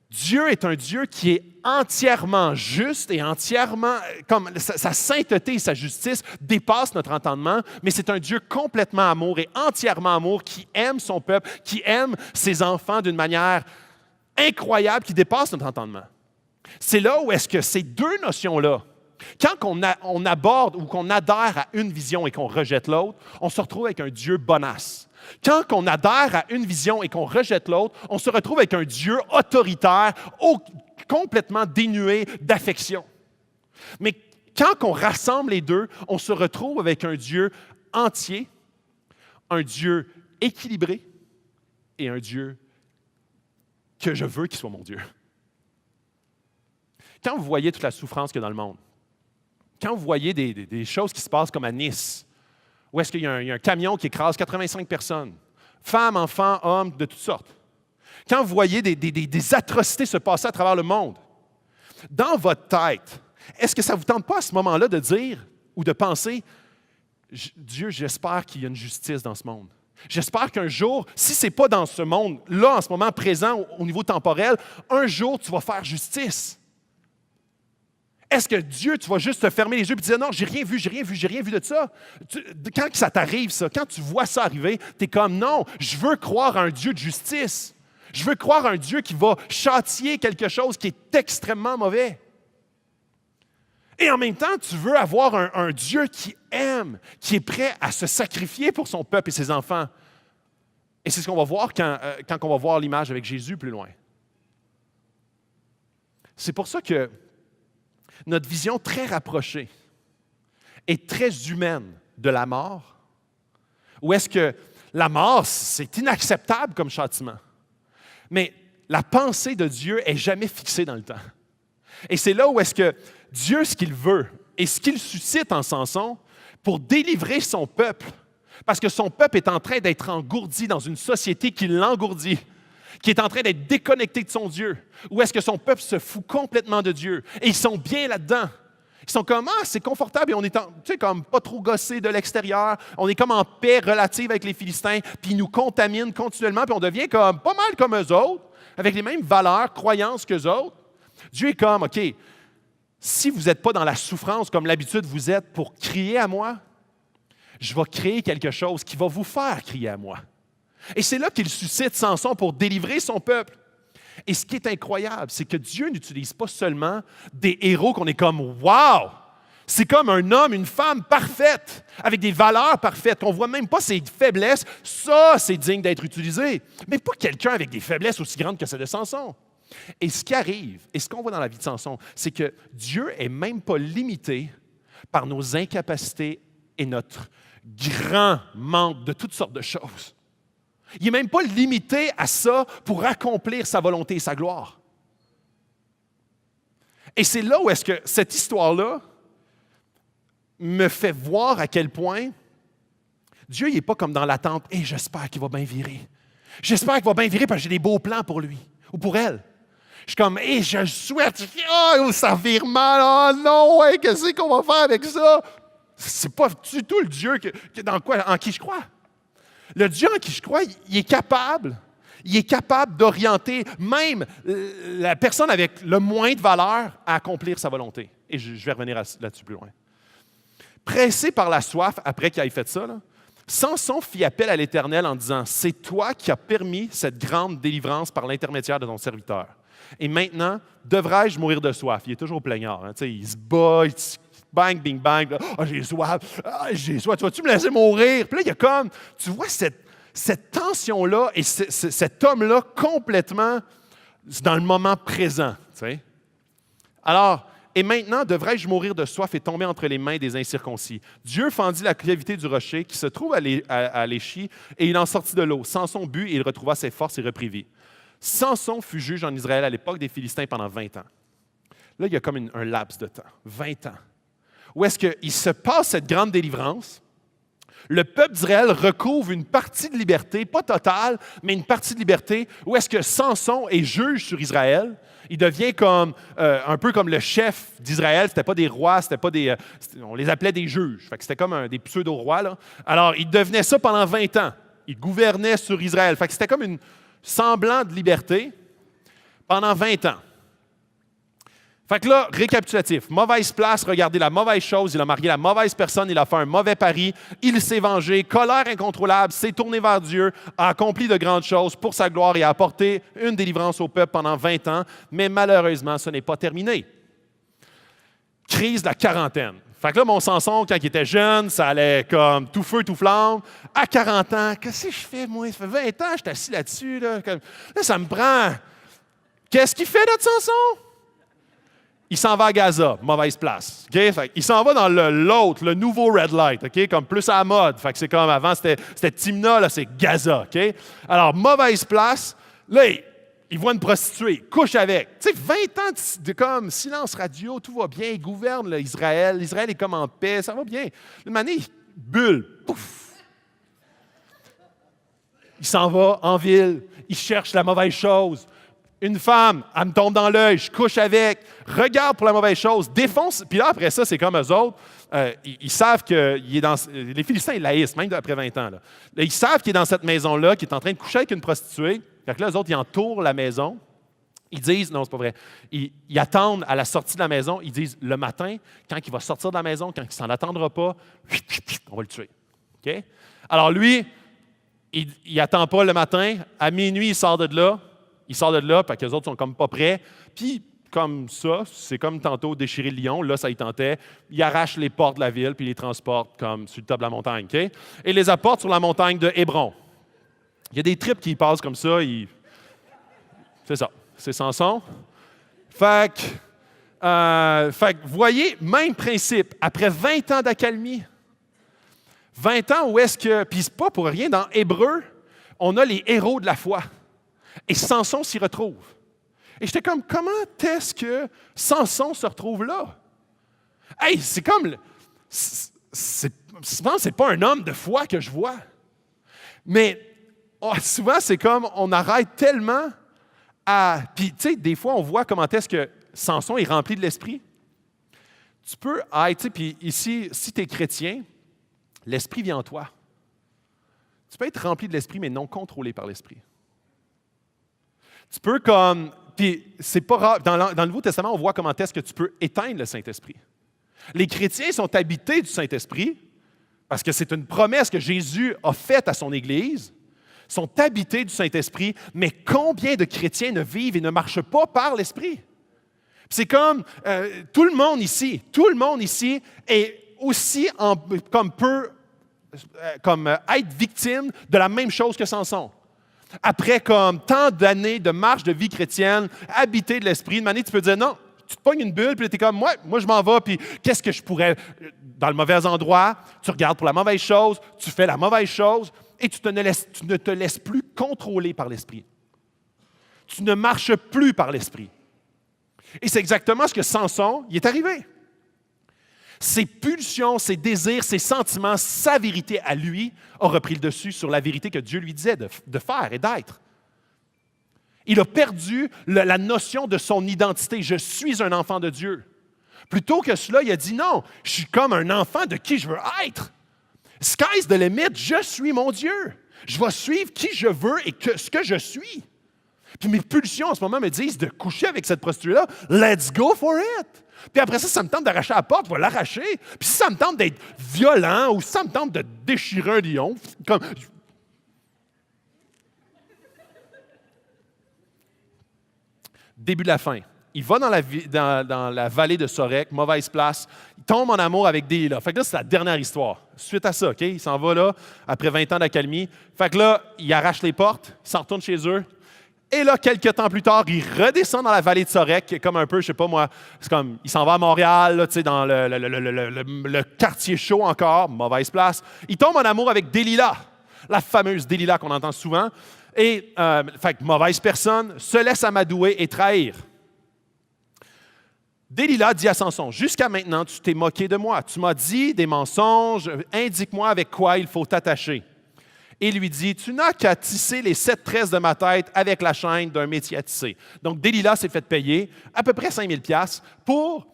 Dieu est un Dieu qui est entièrement juste et entièrement, comme sa sainteté et sa justice dépassent notre entendement, mais c'est un Dieu complètement amour et entièrement amour qui aime son peuple, qui aime ses enfants d'une manière incroyable qui dépasse notre entendement. C'est là où est-ce que ces deux notions-là, quand on aborde ou qu'on adhère à une vision et qu'on rejette l'autre, on se retrouve avec un Dieu bonasse. Quand on adhère à une vision et qu'on rejette l'autre, on se retrouve avec un Dieu autoritaire, complètement dénué d'affection. Mais quand on rassemble les deux, on se retrouve avec un Dieu entier, un Dieu équilibré et un Dieu que je veux qu'il soit mon Dieu. Quand vous voyez toute la souffrance qu'il y a dans le monde, quand vous voyez des choses qui se passent comme à Nice, où est-ce qu'il y a un camion qui écrase 85 personnes, femmes, enfants, hommes, de toutes sortes. Quand vous voyez des atrocités se passer à travers le monde, dans votre tête, est-ce que ça ne vous tente pas à ce moment-là de dire ou de penser, Dieu, j'espère qu'il y a une justice dans ce monde. J'espère qu'un jour, si ce n'est pas dans ce monde-là, en ce moment présent, au niveau temporel, un jour, tu vas faire justice. Est-ce que Dieu, tu vas juste te fermer les yeux et dire non, j'ai rien vu de ça? Quand ça t'arrive, ça, quand tu vois ça arriver, tu es comme non, je veux croire à un Dieu de justice. Je veux croire à un Dieu qui va châtier quelque chose qui est extrêmement mauvais. Et en même temps, tu veux avoir un Dieu qui aime, qui est prêt à se sacrifier pour son peuple et ses enfants. Et c'est ce qu'on va voir quand on va voir l'image avec Jésus plus loin. C'est pour ça que notre vision très rapprochée est très humaine de la mort, ou est-ce que la mort, c'est inacceptable comme châtiment. Mais la pensée de Dieu n'est jamais fixée dans le temps. Et c'est là où est-ce que Dieu, ce qu'il veut, et ce qu'il suscite en Samson pour délivrer son peuple. Parce que son peuple est en train d'être engourdi dans une société qui l'engourdit, qui est en train d'être déconnecté de son Dieu. Ou est-ce que son peuple se fout complètement de Dieu? Et ils sont bien là-dedans. Ils sont comme, c'est confortable et on est, comme pas trop gossé de l'extérieur. On est comme en paix relative avec les Philistins, puis ils nous contaminent continuellement, puis on devient comme pas mal comme eux autres, avec les mêmes valeurs, croyances qu'eux autres. Dieu est comme, OK, si vous n'êtes pas dans la souffrance comme l'habitude vous êtes pour crier à moi, je vais créer quelque chose qui va vous faire crier à moi. Et c'est là qu'il suscite Samson pour délivrer son peuple. Et ce qui est incroyable, c'est que Dieu n'utilise pas seulement des héros qu'on est comme « wow ». C'est comme un homme, une femme parfaite, avec des valeurs parfaites, qu'on ne voit même pas ses faiblesses. Ça, c'est digne d'être utilisé. Mais pas quelqu'un avec des faiblesses aussi grandes que celles de Samson. Et ce qui arrive, et ce qu'on voit dans la vie de Samson, c'est que Dieu n'est même pas limité par nos incapacités et notre grand manque de toutes sortes de choses. Il n'est même pas limité à ça pour accomplir sa volonté et sa gloire. Et c'est là où est-ce que cette histoire-là me fait voir à quel point Dieu n'est pas comme dans l'attente « Hey, j'espère qu'il va bien virer. J'espère qu'il va bien virer parce que j'ai des beaux plans pour lui ou pour elle. » Je suis comme « Hey, je souhaite. Oh, ça vire mal. Oh non, ouais, qu'est-ce qu'on va faire avec ça? » C'est pas du tout le Dieu en qui je crois. Le Dieu en qui je crois, il est capable d'orienter même la personne avec le moins de valeur à accomplir sa volonté. Et je vais revenir là-dessus plus loin. Pressé par la soif, après qu'il ait fait ça, Samson fit appel à l'Éternel en disant « C'est toi qui as permis cette grande délivrance par l'intermédiaire de ton serviteur. Et maintenant, devrais-je mourir de soif? » Il est toujours plaignard. Hein, il se bat, il se bang, bing, bang. « Ah, j'ai soif. Ah, j'ai soif. Tu vas-tu me laisser mourir? » Puis là, il y a comme, tu vois cette tension-là et cet homme-là complètement dans le moment présent. T'sais. Alors, et maintenant, devrais-je mourir de soif et tomber entre les mains des incirconcis? Dieu fendit la cavité du rocher qui se trouve à l'Échi et il en sortit de l'eau. Samson but et il retrouva ses forces et reprit vie. Samson fut juge en Israël à l'époque des Philistins pendant 20 ans. Là, il y a comme un laps de temps, 20 ans, où est-ce qu'il se passe cette grande délivrance. Le peuple d'Israël recouvre une partie de liberté, pas totale, mais une partie de liberté, où est-ce que Samson est juge sur Israël. Il devient comme, un peu comme le chef d'Israël. Ce n'était pas des rois, on les appelait des juges. Fait que c'était comme des pseudo-rois. Là. Alors, il devenait ça pendant 20 ans. Il gouvernait sur Israël. Fait que c'était comme une semblant de liberté pendant 20 ans. Fait que là, récapitulatif, mauvaise place, regardez la mauvaise chose, il a marié la mauvaise personne, il a fait un mauvais pari, il s'est vengé, colère incontrôlable, s'est tourné vers Dieu, a accompli de grandes choses pour sa gloire et a apporté une délivrance au peuple pendant 20 ans, mais malheureusement, ce n'est pas terminé. Crise de la quarantaine. Fait que là, mon Samson, quand il était jeune, ça allait comme tout feu, tout flamme. À 40 ans, qu'est-ce que je fais, moi? Ça fait 20 ans que je suis assis là-dessus. Là, ça me prend. Qu'est-ce qu'il fait, notre Samson? Il s'en va à Gaza, mauvaise place. Okay? Fait, il s'en va dans l'autre, le nouveau Red Light, okay? Comme plus à la mode. Fait que c'est comme avant, c'était Timna, là, c'est Gaza. Okay? Alors, mauvaise place. Là, il voit une prostituée, couche avec. Tu sais, 20 ans de comme silence radio, tout va bien, il gouverne là, Israël. Israël est comme en paix, ça va bien. Une année, bulle, pouf. Il s'en va en ville, il cherche la mauvaise chose. Une femme, elle me tombe dans l'œil, je couche avec, regarde pour la mauvaise chose, défonce. Puis là, après ça, c'est comme eux autres. Ils savent qu'il est dans. Les Philistins, ils l'haïssent, même après 20 ans. Là. Ils savent qu'il est dans cette maison-là, qu'il est en train de coucher avec une prostituée. Fait que là, eux autres, ils entourent la maison. Ils disent, non, c'est pas vrai. Ils attendent à la sortie de la maison. Ils disent, le matin, quand il va sortir de la maison, quand il ne s'en attendra pas, on va le tuer. Okay? Alors lui, il n'attend pas le matin. À minuit, il sort de là. Il sort de là, parce que les autres sont comme pas prêts. Puis, comme ça, c'est comme tantôt déchirer le lion. Là, ça y tentait. Il arrache les portes de la ville, puis il les transporte comme sur le top de la montagne. Okay? Et il les apporte sur la montagne de Hébron. Il y a des tripes qui passent comme ça. C'est ça. C'est Samson. Fait que, voyez, même principe. Après 20 ans d'accalmie, 20 ans où est-ce que... Puis c'est pas pour rien, dans Hébreu, on a les héros de la foi. Et Samson s'y retrouve. Et j'étais comme, comment est-ce que Samson se retrouve là? Hey, c'est comme... Souvent, ce n'est pas un homme de foi que je vois. Mais souvent, c'est comme on arrête tellement à... Puis, tu sais, des fois, on voit comment est-ce que Samson est rempli de l'esprit. Tu peux être, tu sais, puis ici, si tu es chrétien, l'esprit vient en toi. Tu peux être rempli de l'esprit, mais non contrôlé par l'esprit. Tu peux comme... Puis, c'est pas rare. Dans le Nouveau Testament, on voit comment est-ce que tu peux éteindre le Saint-Esprit. Les chrétiens sont habités du Saint-Esprit parce que c'est une promesse que Jésus a faite à son Église. Ils sont habités du Saint-Esprit, mais combien de chrétiens ne vivent et ne marchent pas par l'Esprit? C'est comme tout le monde ici est aussi comme être victime de la même chose que Samson. Après comme tant d'années de marche de vie chrétienne, habité de l'Esprit, une année tu peux dire non, tu te pognes une bulle, puis tu es comme moi je m'en vais, puis qu'est-ce que je pourrais, dans le mauvais endroit, tu regardes pour la mauvaise chose, tu fais la mauvaise chose, et tu ne te laisses plus contrôler par l'Esprit. Tu ne marches plus par l'Esprit. Et c'est exactement ce que Samson y est arrivé. Ses pulsions, ses désirs, ses sentiments, sa vérité à lui a repris le dessus sur la vérité que Dieu lui disait de faire et d'être. Il a perdu la notion de son identité. Je suis un enfant de Dieu. Plutôt que cela, il a dit non, je suis comme un enfant de qui je veux être. Sky's the limit, je suis mon Dieu. Je vais suivre qui je veux et ce que je suis. Puis mes pulsions en ce moment me disent de coucher avec cette prostituée-là, let's go for it. Puis après ça me tente d'arracher la porte, je vais l'arracher. Puis si ça me tente d'être violent ou si ça me tente de déchirer un lion, comme... Début de la fin. Il va dans la vallée de Sorek, mauvaise place. Il tombe en amour avec Délila. Fait que là, c'est la dernière histoire. Suite à ça, OK? Il s'en va là, après 20 ans d'accalmie. Fait que là, il arrache les portes, il s'en retourne chez eux. Et là, quelques temps plus tard, il redescend dans la vallée de Sorek, qui est comme un peu, je sais pas moi, c'est comme, il s'en va à Montréal, là, dans le quartier chaud encore, mauvaise place. Il tombe en amour avec Délila, la fameuse Délila qu'on entend souvent. Et, fait que mauvaise personne, se laisse amadouer et trahir. Délila dit à Samson, « Jusqu'à maintenant, tu t'es moqué de moi. Tu m'as dit des mensonges. Indique-moi avec quoi il faut t'attacher. » Et lui dit, « Tu n'as qu'à tisser les 7 tresses de ma tête avec la chaîne d'un métier à tisser. » Donc, Délila s'est fait payer à peu près 5 000 $ pour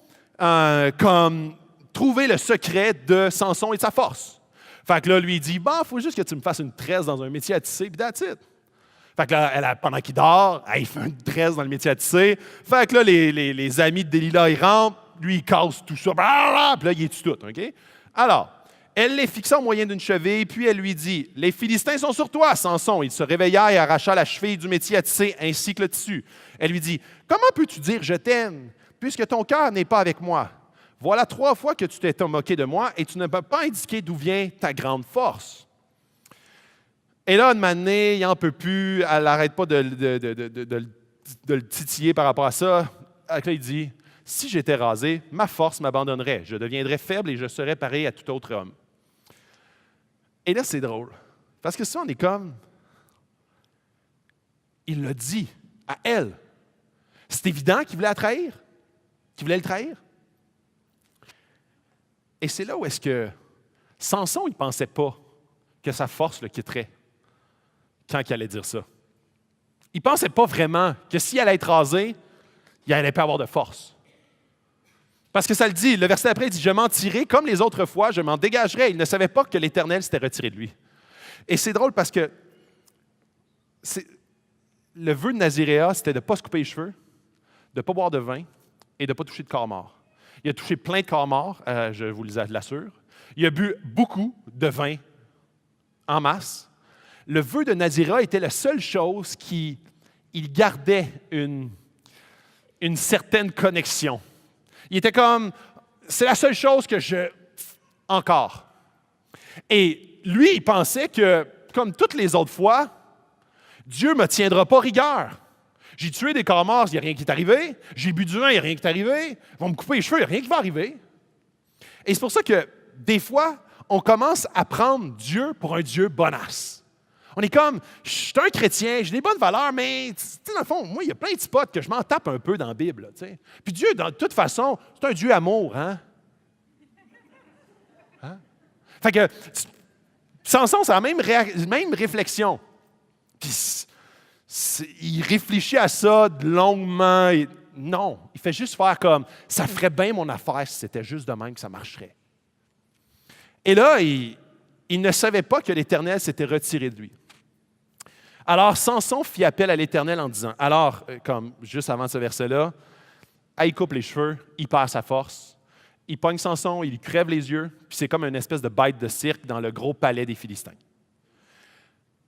comme, trouver le secret de Samson et de sa force. Fait que là, lui, il dit, « Bon, il faut juste que tu me fasses une tresse dans un métier à tisser, puis that's it. » Fait que là, pendant qu'il dort, il fait une tresse dans le métier à tisser. Fait que là, les amis de Délila, ils rentrent, lui, il casse tout ça. Puis là, il tue tout, OK? Alors, elle les fixa au moyen d'une cheville, puis elle lui dit, « Les Philistins sont sur toi, Samson. » Il se réveilla et arracha la cheville du métier à tisser, ainsi que le tissu. Elle lui dit, « Comment peux-tu dire « je t'aime » puisque ton cœur n'est pas avec moi? Voilà 3 fois que tu t'es moqué de moi et tu ne peux pas indiquer d'où vient ta grande force. » Et là, une manée, il n'en peut plus, elle n'arrête pas de le titiller par rapport à ça. Là, il dit, « Si j'étais rasé, ma force m'abandonnerait. Je deviendrais faible et je serais pareil à tout autre homme. » Et là, c'est drôle. Parce que ça, on est comme... Il l'a dit à elle. C'est évident qu'il voulait la trahir. Qu'il voulait le trahir. Et c'est là où est-ce que Samson, il ne pensait pas que sa force le quitterait quand il allait dire ça. Il ne pensait pas vraiment que s'il allait être rasé, il n'allait pas avoir de force. Parce que ça le dit, le verset après, il dit « Je m'en tirerai comme les autres fois, je m'en dégagerai. » Il ne savait pas que l'Éternel s'était retiré de lui. Et c'est drôle parce que le vœu de Naziréa, c'était de ne pas se couper les cheveux, de ne pas boire de vin et de ne pas toucher de corps mort. Il a touché plein de corps morts, je vous l'assure. Il a bu beaucoup de vin en masse. Le vœu de Naziréa était la seule chose il gardait une certaine connexion. Il était comme, c'est la seule chose que encore. Et lui, il pensait que, comme toutes les autres fois, Dieu ne me tiendra pas rigueur. J'ai tué des corps morts, il n'y a rien qui est arrivé. J'ai bu du vin, il n'y a rien qui est arrivé. Ils vont me couper les cheveux, il n'y a rien qui va arriver. Et c'est pour ça que, des fois, on commence à prendre Dieu pour un Dieu bonasse. On est comme, je suis un chrétien, j'ai des bonnes valeurs, mais dans le fond, moi, il y a plein de spots que je m'en tape un peu dans la Bible. T'sais. Puis Dieu, de toute façon, c'est un Dieu amour. Hein? Fait que Samson, c'est la même réflexion. Puis, il réfléchit à ça longuement. Non, il fait juste faire comme, ça ferait bien mon affaire si c'était juste de même que ça marcherait. Et là, il ne savait pas que l'Éternel s'était retiré de lui. Alors, Samson fit appel à l'Éternel en disant, alors, comme juste avant ce verset-là, il coupe les cheveux, il perd sa force, il pogne Samson, il lui crève les yeux, puis c'est comme une espèce de bête de cirque dans le gros palais des Philistins.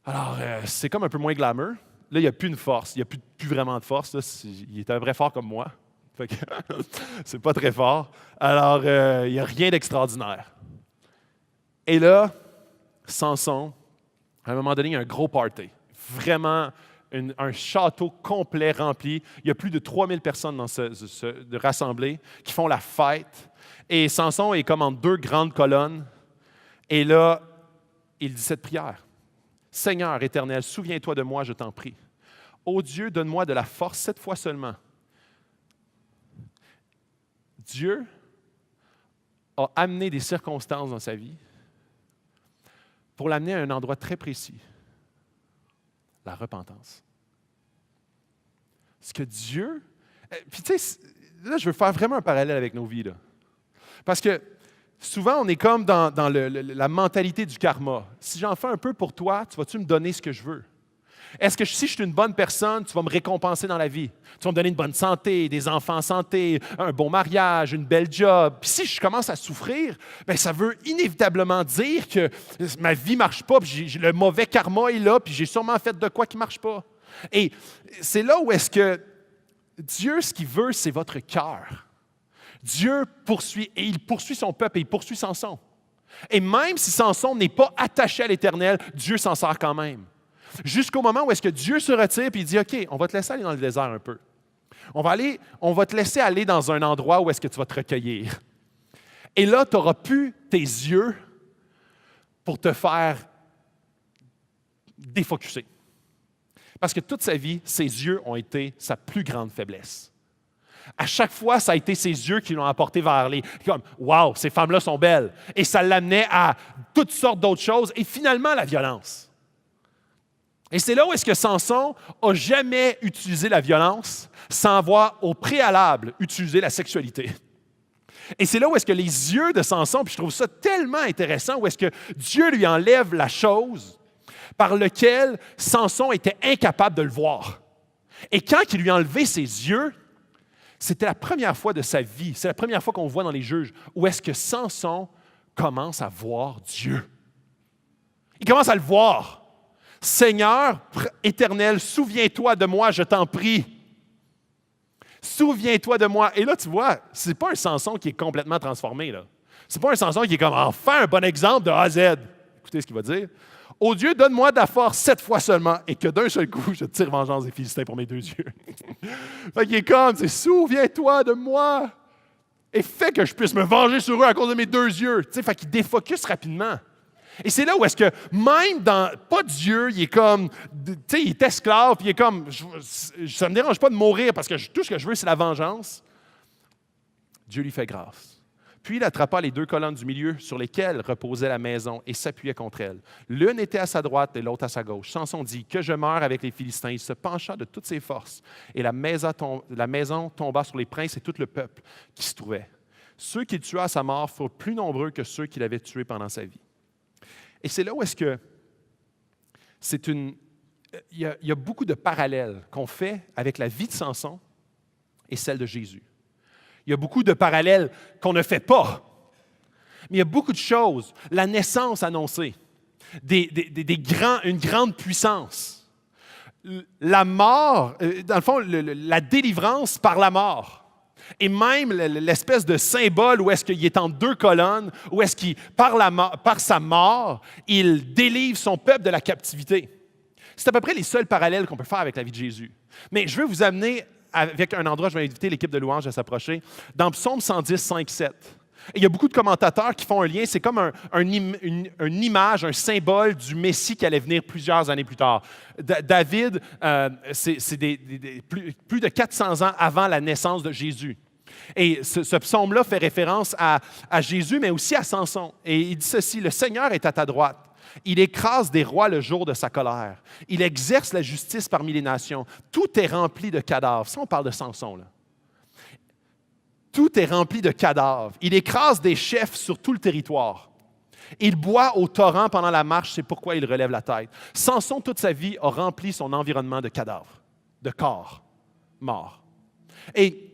Alors, c'est comme un peu moins glamour. Là, il n'y a plus une force, il n'y a plus vraiment de force. Là. Il est un vrai fort comme moi. Fait que c'est pas très fort. Alors, il n'y a rien d'extraordinaire. Et là, Samson, à un moment donné, il y a un gros party. Vraiment un château complet rempli. Il y a plus de 3000 personnes dans de rassemblées qui font la fête. Et Samson est comme en 2 grandes colonnes. Et là, il dit cette prière. Seigneur éternel, souviens-toi de moi, je t'en prie. Ô Dieu, donne-moi de la force 7 fois seulement. Dieu a amené des circonstances dans sa vie pour l'amener à un endroit très précis, la repentance. Ce que Dieu... Puis tu sais, là, je veux faire vraiment un parallèle avec nos vies, là. Parce que souvent, on est comme dans la mentalité du karma. Si j'en fais un peu pour toi, tu vas-tu me donner ce que je veux? Est-ce que si je suis une bonne personne, tu vas me récompenser dans la vie? Tu vas me donner une bonne santé, des enfants en santé, un bon mariage, une belle job. Puis si je commence à souffrir, bien, ça veut inévitablement dire que ma vie ne marche pas, puis le mauvais karma est là, puis j'ai sûrement fait de quoi qui ne marche pas. Et c'est là où est-ce que Dieu, ce qu'il veut, c'est votre cœur. Dieu poursuit, et il poursuit son peuple, et il poursuit Samson. Et même si Samson n'est pas attaché à l'Éternel, Dieu s'en sert quand même. Jusqu'au moment où est-ce que Dieu se retire et il dit, OK, on va te laisser aller dans le désert un peu. On va te laisser aller dans un endroit où est-ce que tu vas te recueillir. Et là, tu n'auras plus tes yeux pour te faire défocusser. Parce que toute sa vie, ses yeux ont été sa plus grande faiblesse. À chaque fois, ça a été ses yeux qui l'ont apporté vers les... Comme, wow, ces femmes-là sont belles. Et ça l'amenait à toutes sortes d'autres choses et finalement la violence. Et c'est là où est-ce que Samson n'a jamais utilisé la violence sans avoir au préalable utilisé la sexualité. Et c'est là où est-ce que les yeux de Samson, puis je trouve ça tellement intéressant, où est-ce que Dieu lui enlève la chose par laquelle Samson était incapable de le voir. Et quand il lui a enlevé ses yeux, c'était la première fois de sa vie, c'est la première fois qu'on voit dans les Juges, où est-ce que Samson commence à voir Dieu. Il commence à le voir. Seigneur éternel, souviens-toi de moi, je t'en prie. Souviens-toi de moi. Et là, tu vois, ce n'est pas un Samson qui est complètement transformé. Ce n'est pas un Samson qui est comme enfin un bon exemple de A à Z. Écoutez ce qu'il va dire. Ô Dieu, donne-moi de la force 7 fois seulement, et que d'un seul coup, je tire vengeance des Philistins pour mes 2 yeux. Fait qu'il est comme, souviens-toi de moi, et fais que je puisse me venger sur eux à cause de mes 2 yeux. Fait qu'il défocus rapidement. Et c'est là où est-ce que, même dans, pas Dieu, il est comme, tu sais, il est esclave, puis il est comme, ça ne me dérange pas de mourir parce que tout ce que je veux, c'est la vengeance. Dieu lui fait grâce. Puis il attrapa les 2 colonnes du milieu sur lesquelles reposait la maison et s'appuyait contre elles. L'une était à sa droite et l'autre à sa gauche. Samson dit, que je meure avec les Philistins. Il se pencha de toutes ses forces et la maison tomba sur les princes et tout le peuple qui se trouvait. Ceux qu'il tua à sa mort furent plus nombreux que ceux qu'il avait tués pendant sa vie. Et c'est là où est-ce que il y a beaucoup de parallèles qu'on fait avec la vie de Samson et celle de Jésus. Il y a beaucoup de parallèles qu'on ne fait pas. Mais il y a beaucoup de choses. La naissance annoncée, une grande puissance. La mort, dans le fond, la délivrance par la mort. Et même l'espèce de symbole où est-ce qu'il est en 2 colonnes, où est-ce qu'il, par sa mort, il délivre son peuple de la captivité. C'est à peu près les seuls parallèles qu'on peut faire avec la vie de Jésus. Mais je veux vous amener avec un endroit, je vais inviter l'équipe de louange à s'approcher, dans Psaume 110, 5, 7. Et il y a beaucoup de commentateurs qui font un lien, c'est comme une image, un symbole du Messie qui allait venir plusieurs années plus tard. David, c'est plus de 400 ans avant la naissance de Jésus. Et ce psaume-là fait référence à Jésus, mais aussi à Samson. Et il dit ceci, « Le Seigneur est à ta droite. Il écrase des rois le jour de sa colère. Il exerce la justice parmi les nations. Tout est rempli de cadavres. » Ça, on parle de Samson, là. Tout est rempli de cadavres. Il écrase des chefs sur tout le territoire. Il boit au torrent pendant la marche, c'est pourquoi il relève la tête. Samson, toute sa vie, a rempli son environnement de cadavres, de corps morts. Et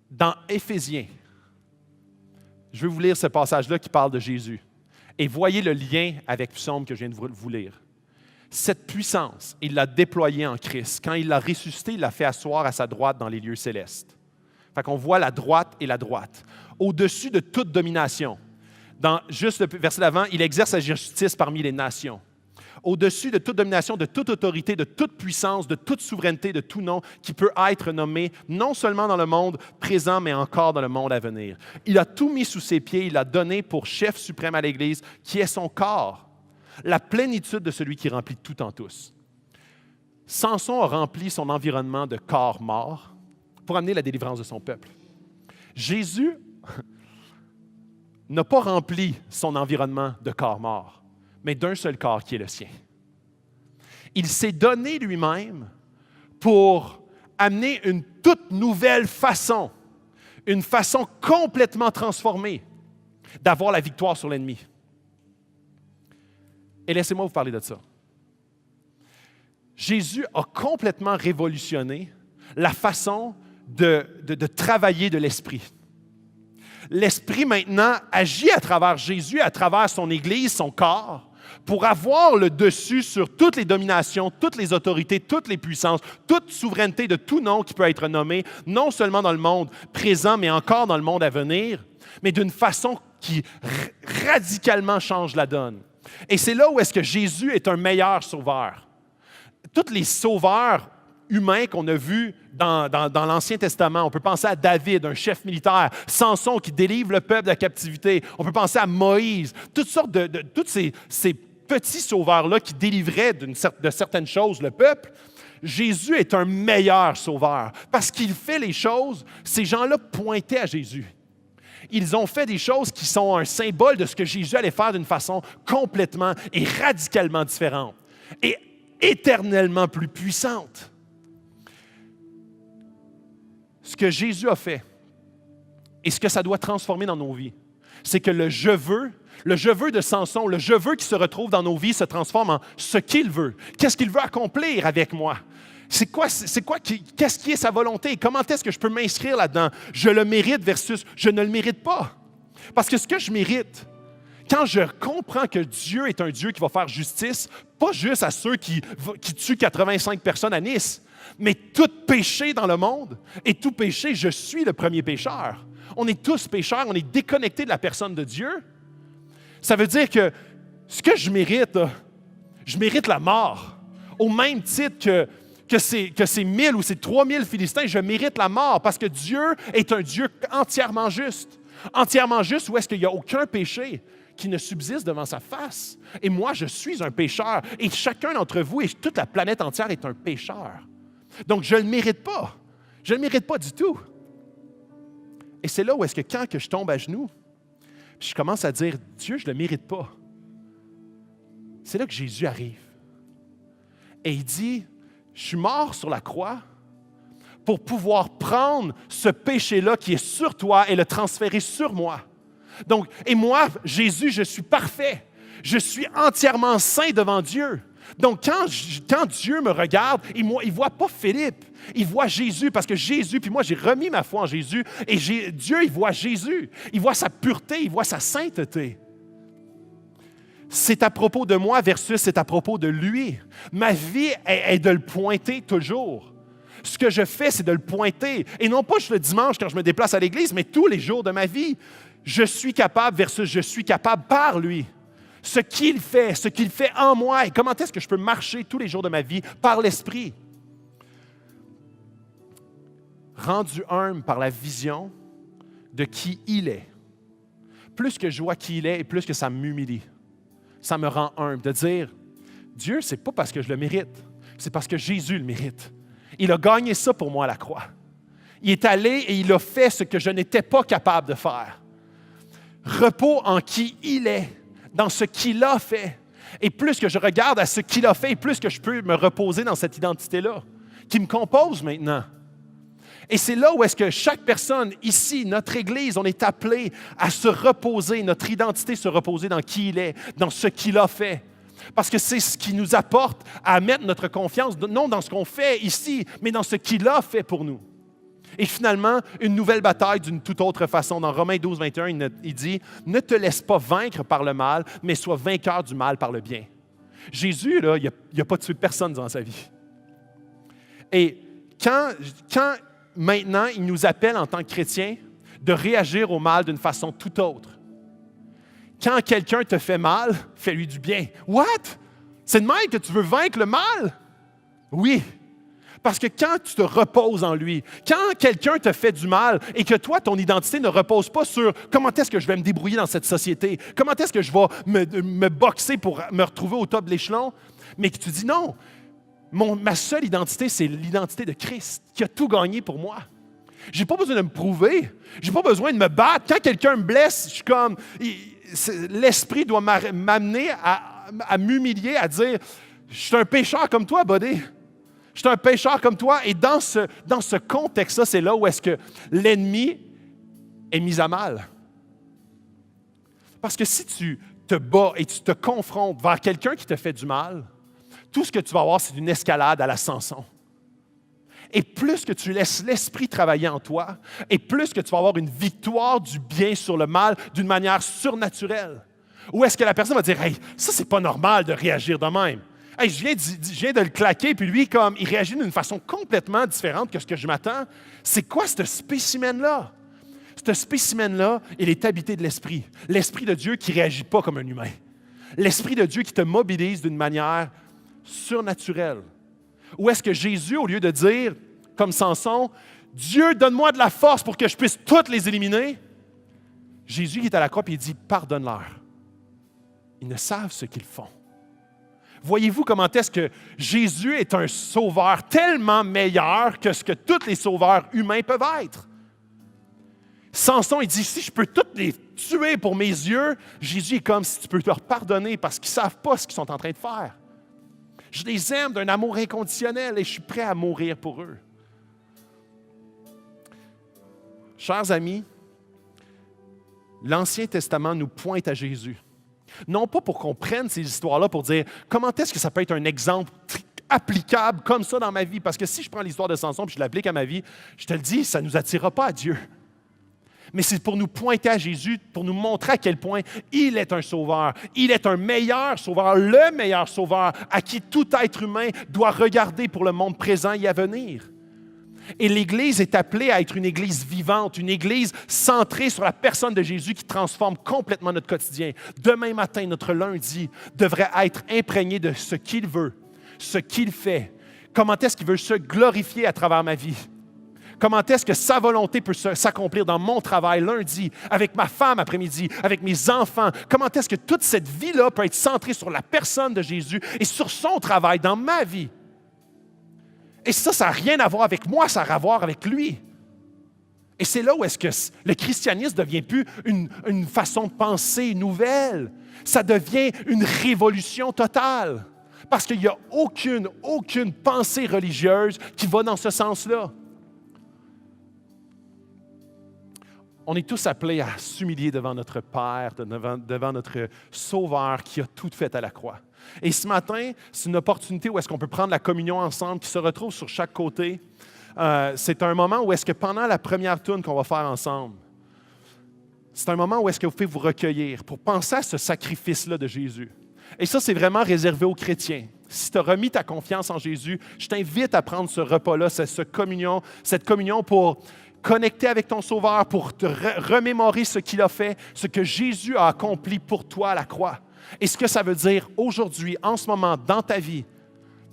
dans Éphésiens, je vais vous lire ce passage-là qui parle de Jésus. Et voyez le lien avec le psaume que je viens de vous lire. Cette puissance, il l'a déployée en Christ. Quand il l'a ressuscité, il l'a fait asseoir à sa droite dans les lieux célestes. Fait qu'on voit la droite et la droite. Au-dessus de toute domination. Dans juste le verset d'avant, il exerce sa justice parmi les nations. Au-dessus de toute domination, de toute autorité, de toute puissance, de toute souveraineté, de tout nom qui peut être nommé, non seulement dans le monde présent, mais encore dans le monde à venir. Il a tout mis sous ses pieds, il l'a donné pour chef suprême à l'Église, qui est son corps, la plénitude de celui qui remplit tout en tous. Samson a rempli son environnement de corps mort pour amener la délivrance de son peuple. Jésus n'a pas rempli son environnement de corps mort, mais d'un seul corps qui est le sien. Il s'est donné lui-même pour amener une toute nouvelle façon, une façon complètement transformée d'avoir la victoire sur l'ennemi. Et laissez-moi vous parler de ça. Jésus a complètement révolutionné la façon de travailler de l'Esprit. L'Esprit maintenant agit à travers Jésus, à travers son Église, son corps, pour avoir le dessus sur toutes les dominations, toutes les autorités, toutes les puissances, toute souveraineté de tout nom qui peut être nommé, non seulement dans le monde présent, mais encore dans le monde à venir, mais d'une façon qui radicalement change la donne. Et c'est là où est-ce que Jésus est un meilleur sauveur. Tous les sauveurs humains qu'on a vus dans l'Ancien Testament, on peut penser à David, un chef militaire, Samson qui délivre le peuple de la captivité, on peut penser à Moïse, toutes sortes de tous ces petits sauveurs-là qui délivraient de certaines choses le peuple. Jésus est un meilleur sauveur parce qu'il fait les choses, ces gens-là pointaient à Jésus. Ils ont fait des choses qui sont un symbole de ce que Jésus allait faire d'une façon complètement et radicalement différente et éternellement plus puissante. Ce que Jésus a fait et ce que ça doit transformer dans nos vies, c'est que le je veux de Samson, le je veux qui se retrouve dans nos vies se transforme en ce qu'il veut. Qu'est-ce qu'il veut accomplir avec moi? Qu'est-ce qui est sa volonté? Comment est-ce que je peux m'inscrire là-dedans? Je le mérite versus je ne le mérite pas. Parce que ce que je mérite, quand je comprends que Dieu est un Dieu qui va faire justice, pas juste à ceux qui tuent 85 personnes à Nice, mais tout péché dans le monde, et tout péché, je suis le premier pécheur. On est tous pécheurs, on est déconnectés de la personne de Dieu. Ça veut dire que ce que je mérite la mort. Au même titre que ces 1000 ou ces 3000 Philistins, je mérite la mort parce que Dieu est un Dieu entièrement juste. Entièrement juste où est-ce qu'il n'y a aucun péché qui ne subsiste devant sa face. Et moi, je suis un pécheur. Et chacun d'entre vous et toute la planète entière est un pécheur. Donc, je ne le mérite pas. Je ne le mérite pas du tout. Et c'est là où est-ce que quand que je tombe à genoux, je commence à dire, Dieu, je ne le mérite pas. C'est là que Jésus arrive. Et il dit, je suis mort sur la croix pour pouvoir prendre ce péché-là qui est sur toi et le transférer sur moi. Donc, et moi, Jésus, je suis parfait. Je suis entièrement saint devant Dieu. Donc, quand Dieu me regarde, il ne voit pas Philippe, il voit Jésus, parce que Jésus, puis moi, j'ai remis ma foi en Jésus, et Dieu, il voit Jésus, il voit sa pureté, il voit sa sainteté. C'est à propos de moi versus c'est à propos de lui. Ma vie est de le pointer toujours. Ce que je fais, c'est de le pointer. Et non pas juste le dimanche quand je me déplace à l'église, mais tous les jours de ma vie. Je suis capable versus je suis capable par lui. Ce qu'il fait en moi et comment est-ce que je peux marcher tous les jours de ma vie par l'Esprit. Rendu humble par la vision de qui il est. Plus que je vois qui il est et plus que ça m'humilie. Ça me rend humble de dire, Dieu, c'est pas parce que je le mérite, c'est parce que Jésus le mérite. Il a gagné ça pour moi à la croix. Il est allé et il a fait ce que je n'étais pas capable de faire. Repos en qui il est, dans ce qu'il a fait. Et plus que je regarde à ce qu'il a fait, plus que je peux me reposer dans cette identité-là, qui me compose maintenant. Et c'est là où est-ce que chaque personne ici, notre Église, on est appelé à se reposer, notre identité se reposer dans qui il est, dans ce qu'il a fait. Parce que c'est ce qui nous apporte à mettre notre confiance, non dans ce qu'on fait ici, mais dans ce qu'il a fait pour nous. Et finalement, une nouvelle bataille d'une toute autre façon. Dans Romains 12, 21, il dit « Ne te laisse pas vaincre par le mal, mais sois vainqueur du mal par le bien. » Jésus, là, il n'a pas tué personne dans sa vie. Et quand maintenant, il nous appelle en tant que chrétiens de réagir au mal d'une façon tout autre. Quand quelqu'un te fait mal, fais-lui du bien. What? C'est de même que tu veux vaincre le mal? Oui. Parce que quand tu te reposes en lui, quand quelqu'un te fait du mal et que toi, ton identité ne repose pas sur comment est-ce que je vais me débrouiller dans cette société, comment est-ce que je vais me boxer pour me retrouver au top de l'échelon, mais que tu dis non, ma seule identité, c'est l'identité de Christ qui a tout gagné pour moi. Je n'ai pas besoin de me prouver, je n'ai pas besoin de me battre. Quand quelqu'un me blesse, je suis comme, l'Esprit doit m'amener à m'humilier, à dire, je suis un pécheur comme toi, buddy. Je suis un pécheur comme toi. Et dans ce contexte-là, c'est là où est-ce que l'ennemi est mis à mal. Parce que si tu te bats et tu te confrontes vers quelqu'un qui te fait du mal, tout ce que tu vas avoir, c'est une escalade à la Samson. Et plus que tu laisses l'Esprit travailler en toi, et plus que tu vas avoir une victoire du bien sur le mal d'une manière surnaturelle. Ou est-ce que la personne va dire « Hey, ça, c'est pas normal de réagir de même. Hey, je viens de le claquer, puis lui, comme il réagit d'une façon complètement différente que ce que je m'attends. C'est quoi ce spécimen-là? Ce spécimen-là, il est habité de l'Esprit. L'Esprit de Dieu qui ne réagit pas comme un humain. L'Esprit de Dieu qui te mobilise d'une manière surnaturelle. Ou est-ce que Jésus, au lieu de dire, comme Samson, « Dieu, donne-moi de la force pour que je puisse toutes les éliminer », Jésus qui est à la croix et il dit, « Pardonne-leur. Ils ne savent ce qu'ils font. » Voyez-vous comment est-ce que Jésus est un sauveur tellement meilleur que ce que tous les sauveurs humains peuvent être. Samson, il dit, si je peux toutes les tuer pour mes yeux, Jésus est comme si tu peux leur pardonner parce qu'ils ne savent pas ce qu'ils sont en train de faire. Je les aime d'un amour inconditionnel et je suis prêt à mourir pour eux. Chers amis, l'Ancien Testament nous pointe à Jésus. Non pas pour qu'on prenne ces histoires-là pour dire comment est-ce que ça peut être un exemple applicable comme ça dans ma vie. Parce que si je prends l'histoire de Samson et je l'applique à ma vie, je te le dis, ça ne nous attirera pas à Dieu. Mais c'est pour nous pointer à Jésus, pour nous montrer à quel point il est un sauveur. Il est un meilleur sauveur, le meilleur sauveur à qui tout être humain doit regarder pour le monde présent et à venir. Et l'Église est appelée à être une Église vivante, une Église centrée sur la personne de Jésus qui transforme complètement notre quotidien. Demain matin, notre lundi devrait être imprégné de ce qu'il veut, ce qu'il fait. Comment est-ce qu'il veut se glorifier à travers ma vie? Comment est-ce que sa volonté peut s'accomplir dans mon travail lundi, avec ma femme après-midi, avec mes enfants? Comment est-ce que toute cette vie-là peut être centrée sur la personne de Jésus et sur son travail dans ma vie? Et ça n'a rien à voir avec moi, ça a à voir avec lui. Et c'est là où est-ce que le christianisme ne devient plus une façon de penser nouvelle. Ça devient une révolution totale. Parce qu'il n'y a aucune pensée religieuse qui va dans ce sens-là. On est tous appelés à s'humilier devant notre Père, devant notre Sauveur qui a tout fait à la croix. Et ce matin, c'est une opportunité où est-ce qu'on peut prendre la communion ensemble, qui se retrouve sur chaque côté. C'est un moment où est-ce que pendant la première tourne qu'on va faire ensemble, c'est un moment où est-ce que vous pouvez vous recueillir pour penser à ce sacrifice-là de Jésus. Et ça, c'est vraiment réservé aux chrétiens. Si tu as remis ta confiance en Jésus, je t'invite à prendre ce repas-là, cette communion pour connecter avec ton Sauveur, pour te remémorer ce qu'il a fait, ce que Jésus a accompli pour toi à la croix. Et ce que ça veut dire aujourd'hui, en ce moment, dans ta vie,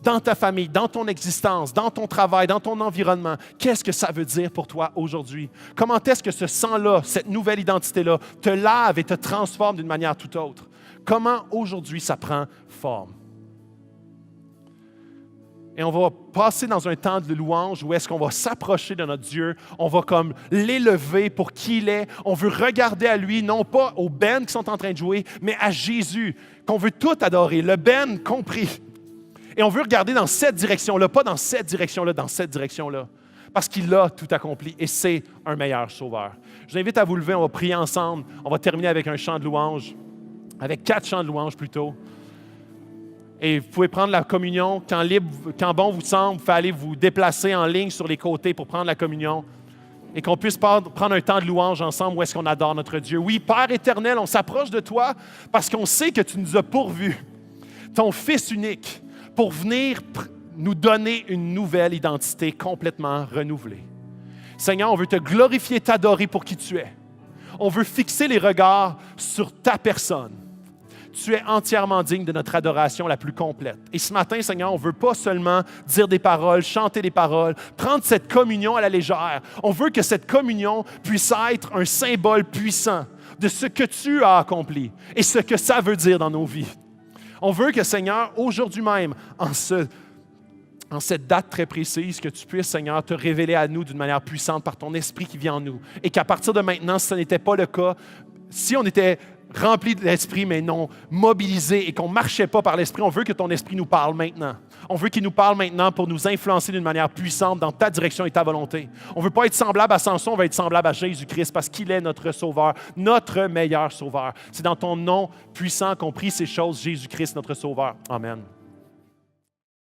dans ta famille, dans ton existence, dans ton travail, dans ton environnement, qu'est-ce que ça veut dire pour toi aujourd'hui? Comment est-ce que ce sang-là, cette nouvelle identité-là, te lave et te transforme d'une manière tout autre? Comment aujourd'hui ça prend forme? Et on va passer dans un temps de louange où est-ce qu'on va s'approcher de notre Dieu. On va comme l'élever pour qui il est. On veut regarder à lui, non pas aux bands qui sont en train de jouer, mais à Jésus, qu'on veut tout adorer, le band compris. Et on veut regarder dans cette direction-là, pas dans cette direction-là, dans cette direction-là. Parce qu'il a tout accompli et c'est un meilleur sauveur. Je vous invite à vous lever, on va prier ensemble. On va terminer avec un chant de louange, avec 4 chants de louange plutôt. Et vous pouvez prendre la communion quand bon vous semble. Vous pouvez aller vous déplacer en ligne sur les côtés pour prendre la communion. Et qu'on puisse prendre un temps de louange ensemble où est-ce qu'on adore notre Dieu. Oui, Père éternel, on s'approche de toi parce qu'on sait que tu nous as pourvus, ton Fils unique, pour venir nous donner une nouvelle identité complètement renouvelée. Seigneur, on veut te glorifier, t'adorer pour qui tu es. On veut fixer les regards sur ta personne. Tu es entièrement digne de notre adoration la plus complète. Et ce matin, Seigneur, on ne veut pas seulement dire des paroles, chanter des paroles, prendre cette communion à la légère. On veut que cette communion puisse être un symbole puissant de ce que tu as accompli et ce que ça veut dire dans nos vies. On veut que, Seigneur, aujourd'hui même, en cette date très précise, que tu puisses, Seigneur, te révéler à nous d'une manière puissante par ton esprit qui vient en nous. Et qu'à partir de maintenant, si ce n'était pas le cas, si on était rempli de l'esprit, mais non mobilisé et qu'on ne marchait pas par l'esprit, on veut que ton esprit nous parle maintenant. On veut qu'il nous parle maintenant pour nous influencer d'une manière puissante dans ta direction et ta volonté. On ne veut pas être semblable à Samson, on veut être semblable à Jésus-Christ parce qu'il est notre sauveur, notre meilleur sauveur. C'est dans ton nom puissant qu'on prie ces choses, Jésus-Christ, notre sauveur. Amen.